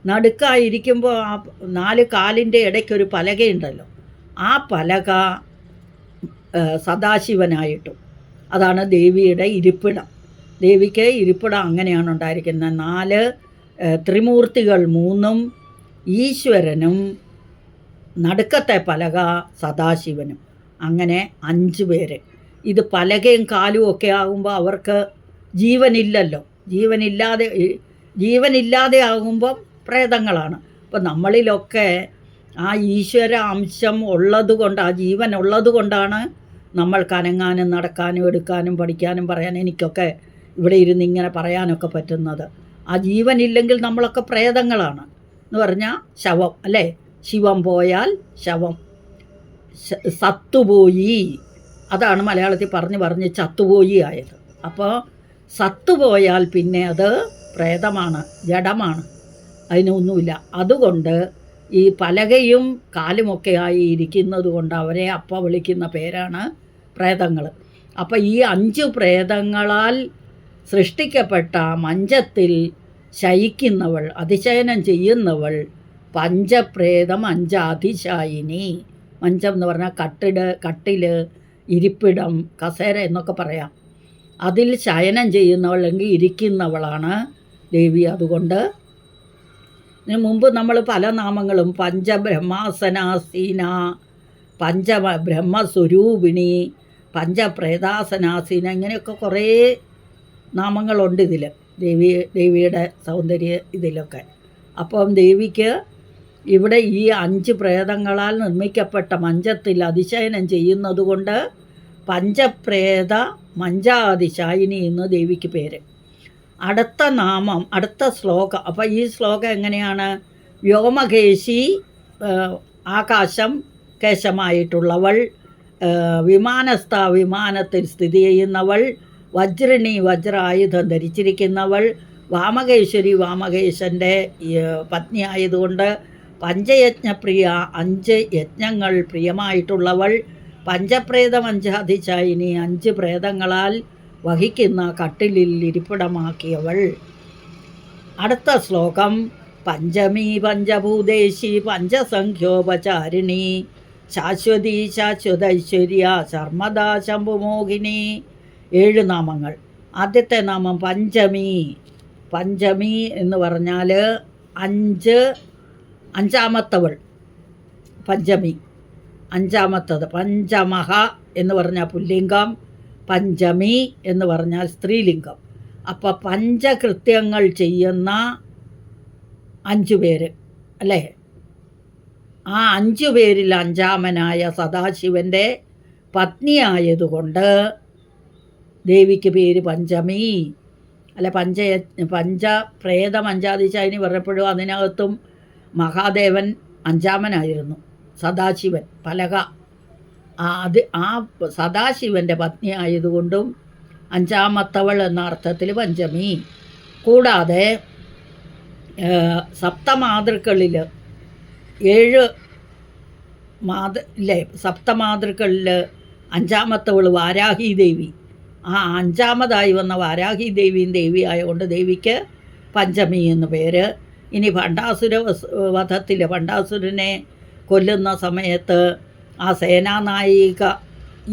നടുക്കായിരിക്കുമ്പോൾ ആ 4 കാലിൻ്റെ ഇടയ്ക്കൊരു പലകയുണ്ടല്ലോ, ആ പലക സദാശിവനായിട്ടും. അതാണ് ദേവിയുടെ ഇരിപ്പിടം. ദേവിക്ക് ഇരിപ്പിടം അങ്ങനെയാണ് ഉണ്ടായിരിക്കുന്നത്. 4 ത്രിമൂർത്തികൾ 3-ഉം ഈശ്വരനും നടുക്കത്തെ പലക സദാശിവനും, അങ്ങനെ 5 പേര്. ഇത് പലകയും കാലും ഒക്കെ ആകുമ്പോൾ അവർക്ക് ജീവനില്ലല്ലോ. ജീവനില്ലാതെ ആകുമ്പം പ്രേതങ്ങളാണ്. അപ്പം നമ്മളിലൊക്കെ ആ ഈശ്വര അംശം ഉള്ളത് കൊണ്ട്, ആ ജീവൻ ഉള്ളത് കൊണ്ടാണ് നമ്മൾക്ക് അനങ്ങാനും നടക്കാനും എടുക്കാനും പഠിക്കാനും പറയാനും എനിക്കൊക്കെ ഇവിടെ ഇരുന്ന് ഇങ്ങനെ പറയാനൊക്കെ പറ്റുന്നത്. ആ ജീവനില്ലെങ്കിൽ നമ്മളൊക്കെ പ്രേതങ്ങളാണ് എന്ന് പറഞ്ഞാൽ ശവം, അല്ലേ? ശിവം പോയാൽ ശവം, സത്തുപോയി, അതാണ് മലയാളത്തിൽ പറഞ്ഞ് ചത്തുപോയി ആയത്. അപ്പോൾ സത്തുപോയാൽ പിന്നെ അത് പ്രേതമാണ്, ജഡമാണ്, അതിനൊന്നുമില്ല. അതുകൊണ്ട് ഈ പലകയും കാലുമൊക്കെ ആയി ഇരിക്കുന്നത് കൊണ്ട് അവരെ വിളിക്കുന്ന പേരാണ് പ്രേതങ്ങൾ. അപ്പോൾ ഈ 5 പ്രേതങ്ങളാൽ സൃഷ്ടിക്കപ്പെട്ട മഞ്ചത്തിൽ ശയിക്കുന്നവൾ, അതിശയനം ചെയ്യുന്നവൾ പഞ്ചപ്രേതം അഞ്ചാതിശായിനി. മഞ്ചം എന്ന് പറഞ്ഞാൽ കട്ടിൽ, ഇരിപ്പിടം, കസേര എന്നൊക്കെ പറയാം. അതിൽ ശയനം ചെയ്യുന്നവൾ അല്ലെങ്കിൽ ഇരിക്കുന്നവളാണ് ദേവി. അതുകൊണ്ട് ഇതിനു മുമ്പ് നമ്മൾ പല നാമങ്ങളും, പഞ്ചബ്രഹ്മാസനാസീന, പഞ്ചബ്രഹ്മസ്വരൂപിണി, പഞ്ചപ്രേതാസനാസീന, ഇങ്ങനെയൊക്കെ കുറേ നാമങ്ങളുണ്ട് ഇതിൽ, ദേവിയുടെ സൗന്ദര്യ ഇതിലൊക്കെ. അപ്പം ദേവിക്ക് ഇവിടെ ഈ 5 പ്രേതങ്ങളാൽ നിർമ്മിക്കപ്പെട്ട മഞ്ചത്തിൽ അതിശയനം ചെയ്യുന്നത് കൊണ്ട് പഞ്ചപ്രേത മഞ്ചാതിശായിനി എന്ന് ദേവിക്ക് പേര്. അടുത്ത നാമം, അടുത്ത ശ്ലോകം. അപ്പോൾ ഈ ശ്ലോകം എങ്ങനെയാണ്? വ്യോമകേശി, ആകാശം കേശമായിട്ടുള്ളവൾ, വിമാനത്തിൽ സ്ഥിതി ചെയ്യുന്നവൾ, വജ്രിണി, വജ്രായുധം ധരിച്ചിരിക്കുന്നവൾ, വാമകേശ്വരി, വാമകേശൻ്റെ പത്നി ആയതുകൊണ്ട് പഞ്ചയജ്ഞപ്രിയ, 5 യജ്ഞങ്ങൾ പ്രിയമായിട്ടുള്ളവൾ, പഞ്ചപ്രേത മഞ്ചാതിശായിനി, 5 പ്രേതങ്ങളാൽ വഹിക്കുന്ന കട്ടിലിൽ ഇരിപ്പിടമാക്കിയവൾ. അടുത്ത ശ്ലോകം പഞ്ചമി പഞ്ചഭൂതേശി പഞ്ചസംഖ്യോപചാരിണി ശാശ്വതി ശാശ്വതൈശ്വര്യ ശർമ്മദാ ശംഭുമോഹിനി. 7 നാമങ്ങൾ. ആദ്യത്തെ നാമം പഞ്ചമി. പഞ്ചമി എന്ന് പറഞ്ഞാൽ അഞ്ചാമത്തവൾ, പഞ്ചമി, അഞ്ചാമത്തത്. പഞ്ചമഹ എന്ന് പറഞ്ഞാൽ പുല്ലിംഗം, പഞ്ചമി എന്ന് പറഞ്ഞാൽ സ്ത്രീലിംഗം. അപ്പോൾ പഞ്ചകൃത്യങ്ങൾ ചെയ്യുന്ന 5 പേര്, അല്ലേ? ആ 5 പേരിൽ 5-ാമനായ സദാശിവൻ്റെ പത്നിയായതുകൊണ്ട് ദേവിക്ക് പേര് പഞ്ചമി. അല്ല, പഞ്ചപ്രേത മഞ്ചാതിശായിനി പറഞ്ഞപ്പോഴും അതിനകത്തും മഹാദേവൻ അഞ്ചാമനായിരുന്നു സദാശിവൻ. പലക ആ സദാശിവൻ്റെ പത്നി ആയതുകൊണ്ടും അഞ്ചാമത്തവൾ എന്ന അർത്ഥത്തിൽ പഞ്ചമി. കൂടാതെ സപ്തമാതൃക്കളിൽ 7 സപ്തമാതൃക്കളിൽ അഞ്ചാമത്തവൾ വാരാഹി ദേവി. ആ അഞ്ചാമതായി വന്ന വാരാഹി ദേവിയും ദേവിയായതുകൊണ്ട് ദേവിക്ക് പഞ്ചമി എന്ന് പേര്. ഇനി വധത്തിൽ ഭണ്ഡാസുരനെ കൊല്ലുന്ന സമയത്ത് ആ സേനാനായിക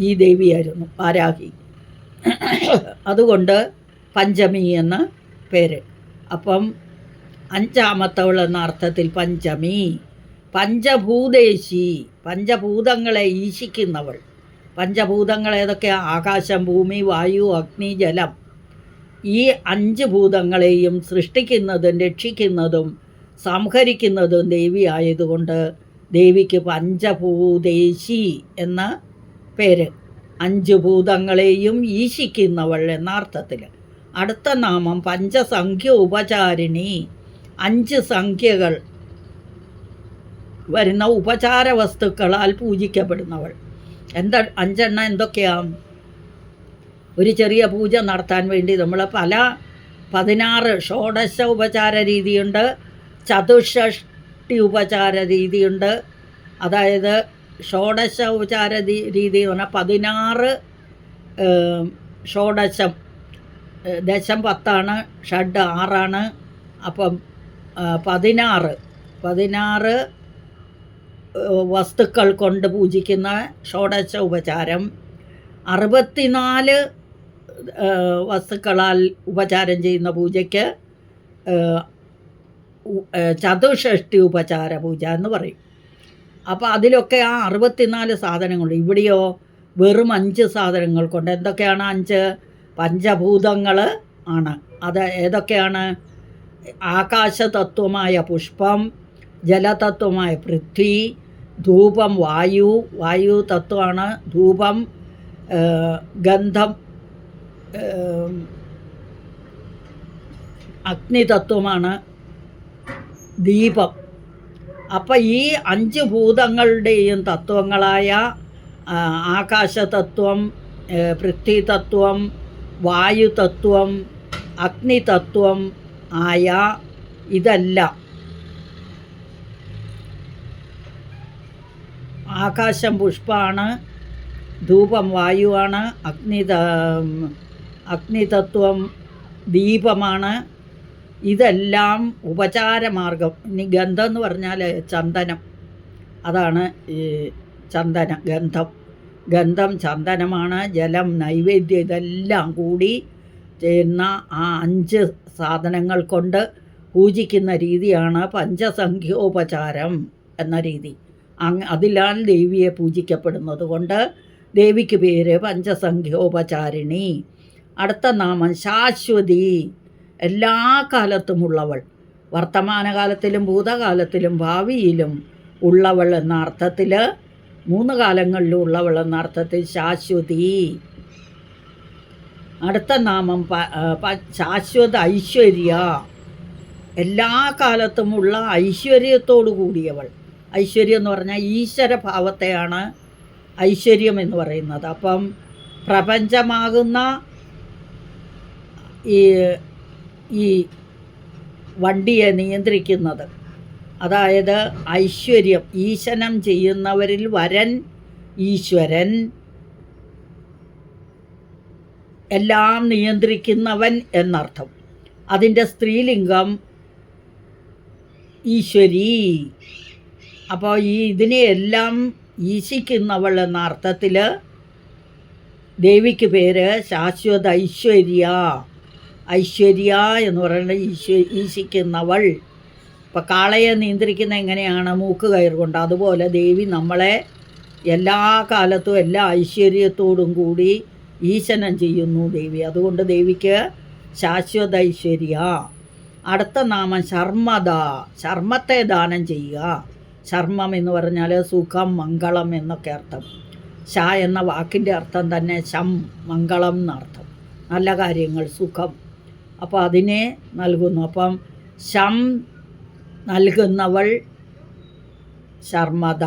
ഈ ദേവിയായിരുന്നു, വാരാഹി. അതുകൊണ്ട് പഞ്ചമി എന്ന് പേര്. അപ്പം അഞ്ചാമത്തവൾ എന്ന അർത്ഥത്തിൽ പഞ്ചമി. പഞ്ചഭൂതേശി, പഞ്ചഭൂതങ്ങളെ ഈശിക്കുന്നവൾ. പഞ്ചഭൂതങ്ങൾ ഏതൊക്കെയാണ്? ആകാശം, ഭൂമി, വായു, അഗ്നി, ജലം. ഈ 5 ഭൂതങ്ങളെയും സൃഷ്ടിക്കുന്നതും രക്ഷിക്കുന്നതും സംഹരിക്കുന്നതും ദേവി ആയതുകൊണ്ട് ദേവിക്ക് പഞ്ചഭൂതേശി എന്ന പേര്. 5 ഭൂതങ്ങളെയും ഈശിക്കുന്നവൾ എന്ന അർത്ഥത്തിൽ. അടുത്ത നാമം പഞ്ചസംഖ്യ ഉപചാരിണി. 5 സംഖ്യകൾ വരുന്ന ഉപചാര വസ്തുക്കളാൽ പൂജിക്കപ്പെടുന്നവൾ. 5 എണ്ണം എന്തൊക്കെയാണ്? ഒരു ചെറിയ പൂജ നടത്താൻ വേണ്ടി നമ്മൾ 16 ഷോഡശ ഉപചാര രീതിയുണ്ട്, ചതുഷ്ഷഷ്ടി ഉപചാര രീതിയുണ്ട്. അതായത് ഷോഡശ ഉപചാര രീതി എന്ന് പറഞ്ഞാൽ 16 ഷോഡശം, ദശം 10 ഷഡ് 6. അപ്പം 16 വസ്തുക്കൾ കൊണ്ട് പൂജിക്കുന്ന ഷോഡശ ഉപചാരം. 64 വസ്തുക്കളാൽ ഉപചാരം ചെയ്യുന്ന പൂജയ്ക്ക് ചതുഷ്ഷഷ്ടി ഉപചാര പൂജ എന്ന് പറയും. അപ്പോൾ അതിലൊക്കെ ആ 64 സാധനങ്ങളുണ്ട്. ഇവിടെയോ വെറും 5 സാധനങ്ങൾ കൊണ്ട്. എന്തൊക്കെയാണ് 5? പഞ്ചഭൂതങ്ങൾ ആണ്. അത് ഏതൊക്കെയാണ്? ആകാശതത്വമായ പുഷ്പം, ജലതത്വമായ പൃഥ്വി, ധൂപം വായു തത്വമാണ് ധൂപം, ഗന്ധം അഗ്നിതത്വമാണ് ദീപം. അപ്പം ഈ 5 ഭൂതങ്ങളുടെയും തത്വങ്ങളായ ആകാശതത്വം, പൃഥ്വിതത്വം, വായുതത്വം, അഗ്നിതത്വം ആയ ഇതെല്ലാം, ആകാശം പുഷ്പമാണ്, ധൂപം വായുവാണ്, അഗ്നിതത്വം ദീപമാണ്. ഇതെല്ലാം ഉപചാരമാർഗം. ഇനി ഗന്ധം എന്ന് പറഞ്ഞാൽ ചന്ദനം, അതാണ് ഈ ചന്ദനം. ഗന്ധം ചന്ദനമാണ്. ജലം, നൈവേദ്യം, ഇതെല്ലാം കൂടി ചെയ്യുന്ന ആ 5 സാധനങ്ങൾ കൊണ്ട് പൂജിക്കുന്ന രീതിയാണ് പഞ്ചസംഖ്യോപചാരം എന്ന രീതി. അതിലാണ് ദേവിയെ പൂജിക്കപ്പെടുന്നത് കൊണ്ട് ദേവിക്ക് പേര് പഞ്ചസംഖ്യോപചാരിണി. അടുത്ത നാമം ശാശ്വതി, എല്ലാ കാലത്തുമുള്ളവൾ. വർത്തമാനകാലത്തിലും ഭൂതകാലത്തിലും ഭാവിയിലും ഉള്ളവൾ എന്ന അർത്ഥത്തിൽ, 3 കാലങ്ങളിലും ഉള്ളവൾ എന്ന അർത്ഥത്തിൽ ശാശ്വതി. അടുത്ത നാമം ശാശ്വത ഐശ്വര്യ, എല്ലാ കാലത്തുമുള്ള ഐശ്വര്യത്തോടു കൂടിയവൾ. ഐശ്വര്യം എന്ന് പറഞ്ഞാൽ ഈശ്വരഭാവത്തെയാണ് ഐശ്വര്യം എന്ന് പറയുന്നത്. അപ്പം പ്രപഞ്ചമാകുന്ന ഈ വണ്ടിയെ നിയന്ത്രിക്കുന്നത്, അതായത് ഐശ്വര്യം, ഈശനം ചെയ്യുന്നവരിൽ വരൻ ഈശ്വരൻ, എല്ലാം നിയന്ത്രിക്കുന്നവൻ എന്നർത്ഥം. അതിൻ്റെ സ്ത്രീലിംഗം ഈശ്വരി. അപ്പോൾ ഇതിനെയെല്ലാം ഈശിക്കുന്നവൾ എന്ന അർത്ഥത്തിൽ ദേവിക്ക് പേര് ശാശ്വത ഐശ്വര്യ എന്ന് പറയുന്നത് ഈശിക്കുന്നവൾ. ഇപ്പം കാളയെ നിയന്ത്രിക്കുന്ന എങ്ങനെയാണ്? മൂക്ക് കയറുകൊണ്ട്. അതുപോലെ ദേവി നമ്മളെ എല്ലാ കാലത്തും എല്ലാ ഐശ്വര്യത്തോടും കൂടി ഈശനം ചെയ്യുന്നു ദേവി. അതുകൊണ്ട് ദേവിക്ക് ശാശ്വത ഐശ്വര്യ. അടുത്ത നാമം ശർമ്മദ, ശർമ്മത്തെ ദാനം ചെയ്യുക. ശർമ്മം എന്ന് പറഞ്ഞാൽ സുഖം, മംഗളം എന്നൊക്കെ അർത്ഥം. ശ എന്ന വാക്കിൻ്റെ അർത്ഥം തന്നെ ശം, മംഗളം എന്നർത്ഥം, നല്ല കാര്യങ്ങൾ, സുഖം. അപ്പോൾ അതിനെ നൽകുന്നു. അപ്പം ശം നൽകുന്നവൾ ശർമ്മദ,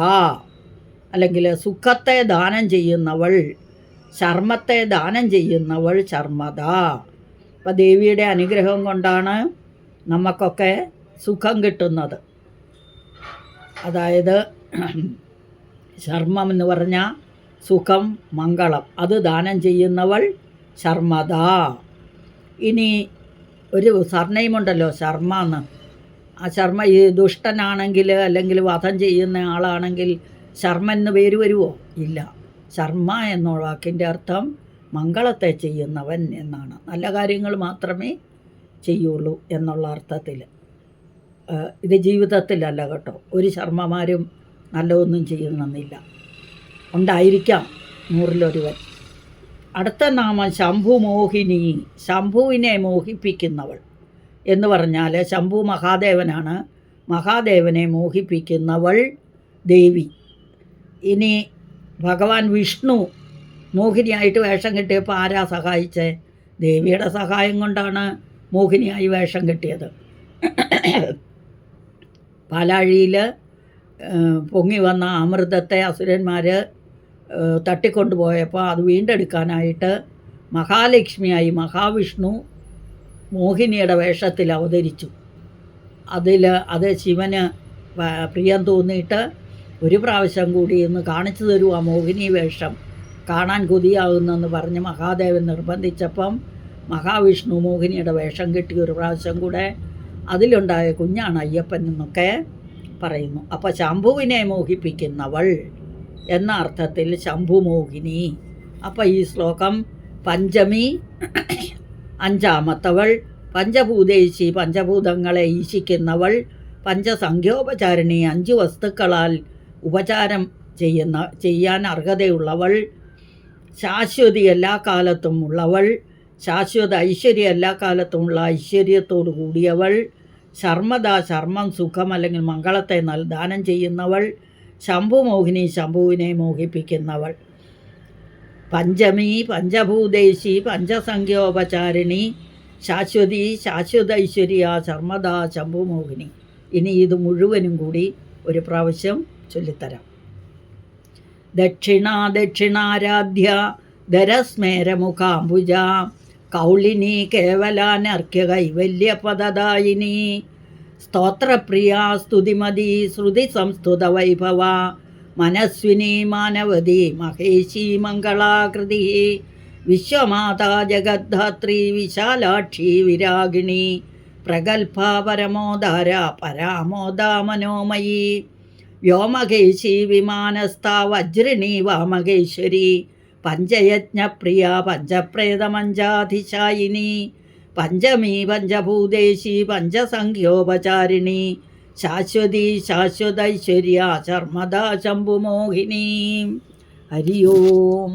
അല്ലെങ്കിൽ സുഖത്തെ ദാനം ചെയ്യുന്നവൾ, ശർമ്മത്തെ ദാനം ചെയ്യുന്നവൾ ശർമ്മദ. അപ്പം ദേവിയുടെ അനുഗ്രഹം കൊണ്ടാണ് നമുക്കൊക്കെ സുഖം കിട്ടുന്നത്. അതായത് ശർമ്മം എന്ന് പറഞ്ഞാൽ സുഖം, മംഗളം, അത് ദാനം ചെയ്യുന്നവൾ ശർമ്മദ. ഇനി ഒരു സർനെയിമുണ്ടല്ലോ ശർമ്മ എന്ന്. ആ ശർമ്മ ഈ ദുഷ്ടനാണെങ്കിൽ അല്ലെങ്കിൽ വധം ചെയ്യുന്ന ആളാണെങ്കിൽ ശർമ്മ എന്ന് പേര് വരുമോ? ഇല്ല. ശർമ്മ എന്ന വാക്കിൻ്റെ അർത്ഥം മംഗളത്തെ ചെയ്യുന്നവൻ എന്നാണ്. നല്ല കാര്യങ്ങൾ മാത്രമേ ചെയ്യുള്ളൂ എന്നുള്ള അർത്ഥത്തിൽ. ഇത് ജീവിതത്തിലല്ല കേട്ടോ. ഒരു ശർമ്മമാരും നല്ലതൊന്നും ചെയ്യുന്നെന്നില്ല. ഉണ്ടായിരിക്കാം 100-1. അടുത്ത നാമം ശംഭുമോഹിനി, ശംഭുവിനെ മോഹിപ്പിക്കുന്നവൾ എന്ന് പറഞ്ഞാൽ ശംഭു മഹാദേവനാണ്. മഹാദേവനെ മോഹിപ്പിക്കുന്നവൾ ദേവി. ഇനി ഭഗവാൻ വിഷ്ണു മോഹിനിയായിട്ട് വേഷം കെട്ടിയപ്പോൾ ആരാ സഹായിച്ചേ? ദേവിയുടെ സഹായം കൊണ്ടാണ് മോഹിനിയായി വേഷം കെട്ടിയത്. പാലാഴിയിൽ പൊങ്ങി വന്ന അമൃതത്തെ അസുരന്മാർ തട്ടിക്കൊണ്ടുപോയപ്പോൾ അത് വീണ്ടെടുക്കാനായിട്ട് മഹാലക്ഷ്മിയായി മഹാവിഷ്ണു മോഹിനിയുടെ വേഷത്തിൽ അവതരിച്ചു. അത് ശിവന് പ്രിയം തോന്നിയിട്ട് ഒരു പ്രാവശ്യം കൂടി ഒന്ന് കാണിച്ചു തരൂ ആ മോഹിനി വേഷം, കാണാൻ കൊതിയാകുന്നെന്ന് പറഞ്ഞ് മഹാദേവൻ നിർബന്ധിച്ചപ്പം മഹാവിഷ്ണു മോഹിനിയുടെ വേഷം കെട്ടി ഒരു പ്രാവശ്യം കൂടെ. അതിലുണ്ടായ കുഞ്ഞാണ് അയ്യപ്പൻ എന്നൊക്കെ പറയുന്നു. അപ്പോൾ ശംഭുവിനെ മോഹിപ്പിക്കുന്നവൾ എന്ന അർത്ഥത്തിൽ ശംഭുമോഹിനി. അപ്പോൾ ഈ ശ്ലോകം പഞ്ചമി, അഞ്ചാമത്തവൾ, പഞ്ചഭൂതേശി, പഞ്ചഭൂതങ്ങളെ ഈശിക്കുന്നവൾ, പഞ്ചസംഖ്യോപചാരിണി, 5 വസ്തുക്കളാൽ ഉപചാരം ചെയ്യാൻ അർഹതയുള്ളവൾ, ശാശ്വതി, എല്ലാ കാലത്തും ഉള്ളവൾ, ശാശ്വത ഐശ്വര്യം, എല്ലാ കാലത്തുമുള്ള ഐശ്വര്യത്തോടു കൂടിയവൾ, ശർമ്മദ, ശർമ്മം, സുഖം അല്ലെങ്കിൽ മംഗളത്തെ ദാനം ചെയ്യുന്നവൾ, ശംഭുമോഹിനി, ശംഭുവിനെ മോഹിപ്പിക്കുന്നവൾ, പഞ്ചമി, പഞ്ചഭൂതേശി, പഞ്ചസംഖ്യോപചാരിണി, ശാശ്വതി, ശാശ്വത ഐശ്വര്യ, ശർമ്മദ, ശംഭുമോഹിനി. ഇനി ഇത് മുഴുവനും കൂടി ഒരു പ്രാവശ്യം ചൊല്ലിത്തരാം. ദക്ഷിണ ദക്ഷിണാരാധ്യ ധരസ്മേരമുഖാംബുജ, കൗളിനി കേവലാനർഘ്യ കൈവല്യപദദായിനി, സ്തോത്രപ്രിയ സ്തുതിമതി ശ്രുതി സംസ്തുത വൈഭവ, മനസ്വിനി മാനവതി മഹേശി മംഗളാകൃതി, വിശ്വമാതാ ജഗദ്ധാത്രി വിശാലാക്ഷി വിരാഗിണി, പ്രഗൽഭ പരമോദാര പരാമോദ മനോമയി, വ്യോമകേശി വിമാനസ്ഥ വജ്രിണി വാമകേശ്വരി, പഞ്ചയജ്ഞപ്രിയ പഞ്ചപ്രേതമഞ്ചാധിശായിനി, പഞ്ചമി പഞ്ചഭൂതേശി പഞ്ചസംഖ്യോപചാരിണി, ശാശ്വതി ശാശ്വതൈശ്വര്യ ശർമ്മദ ശംഭുമോഹിനി. ഹരി ഓം.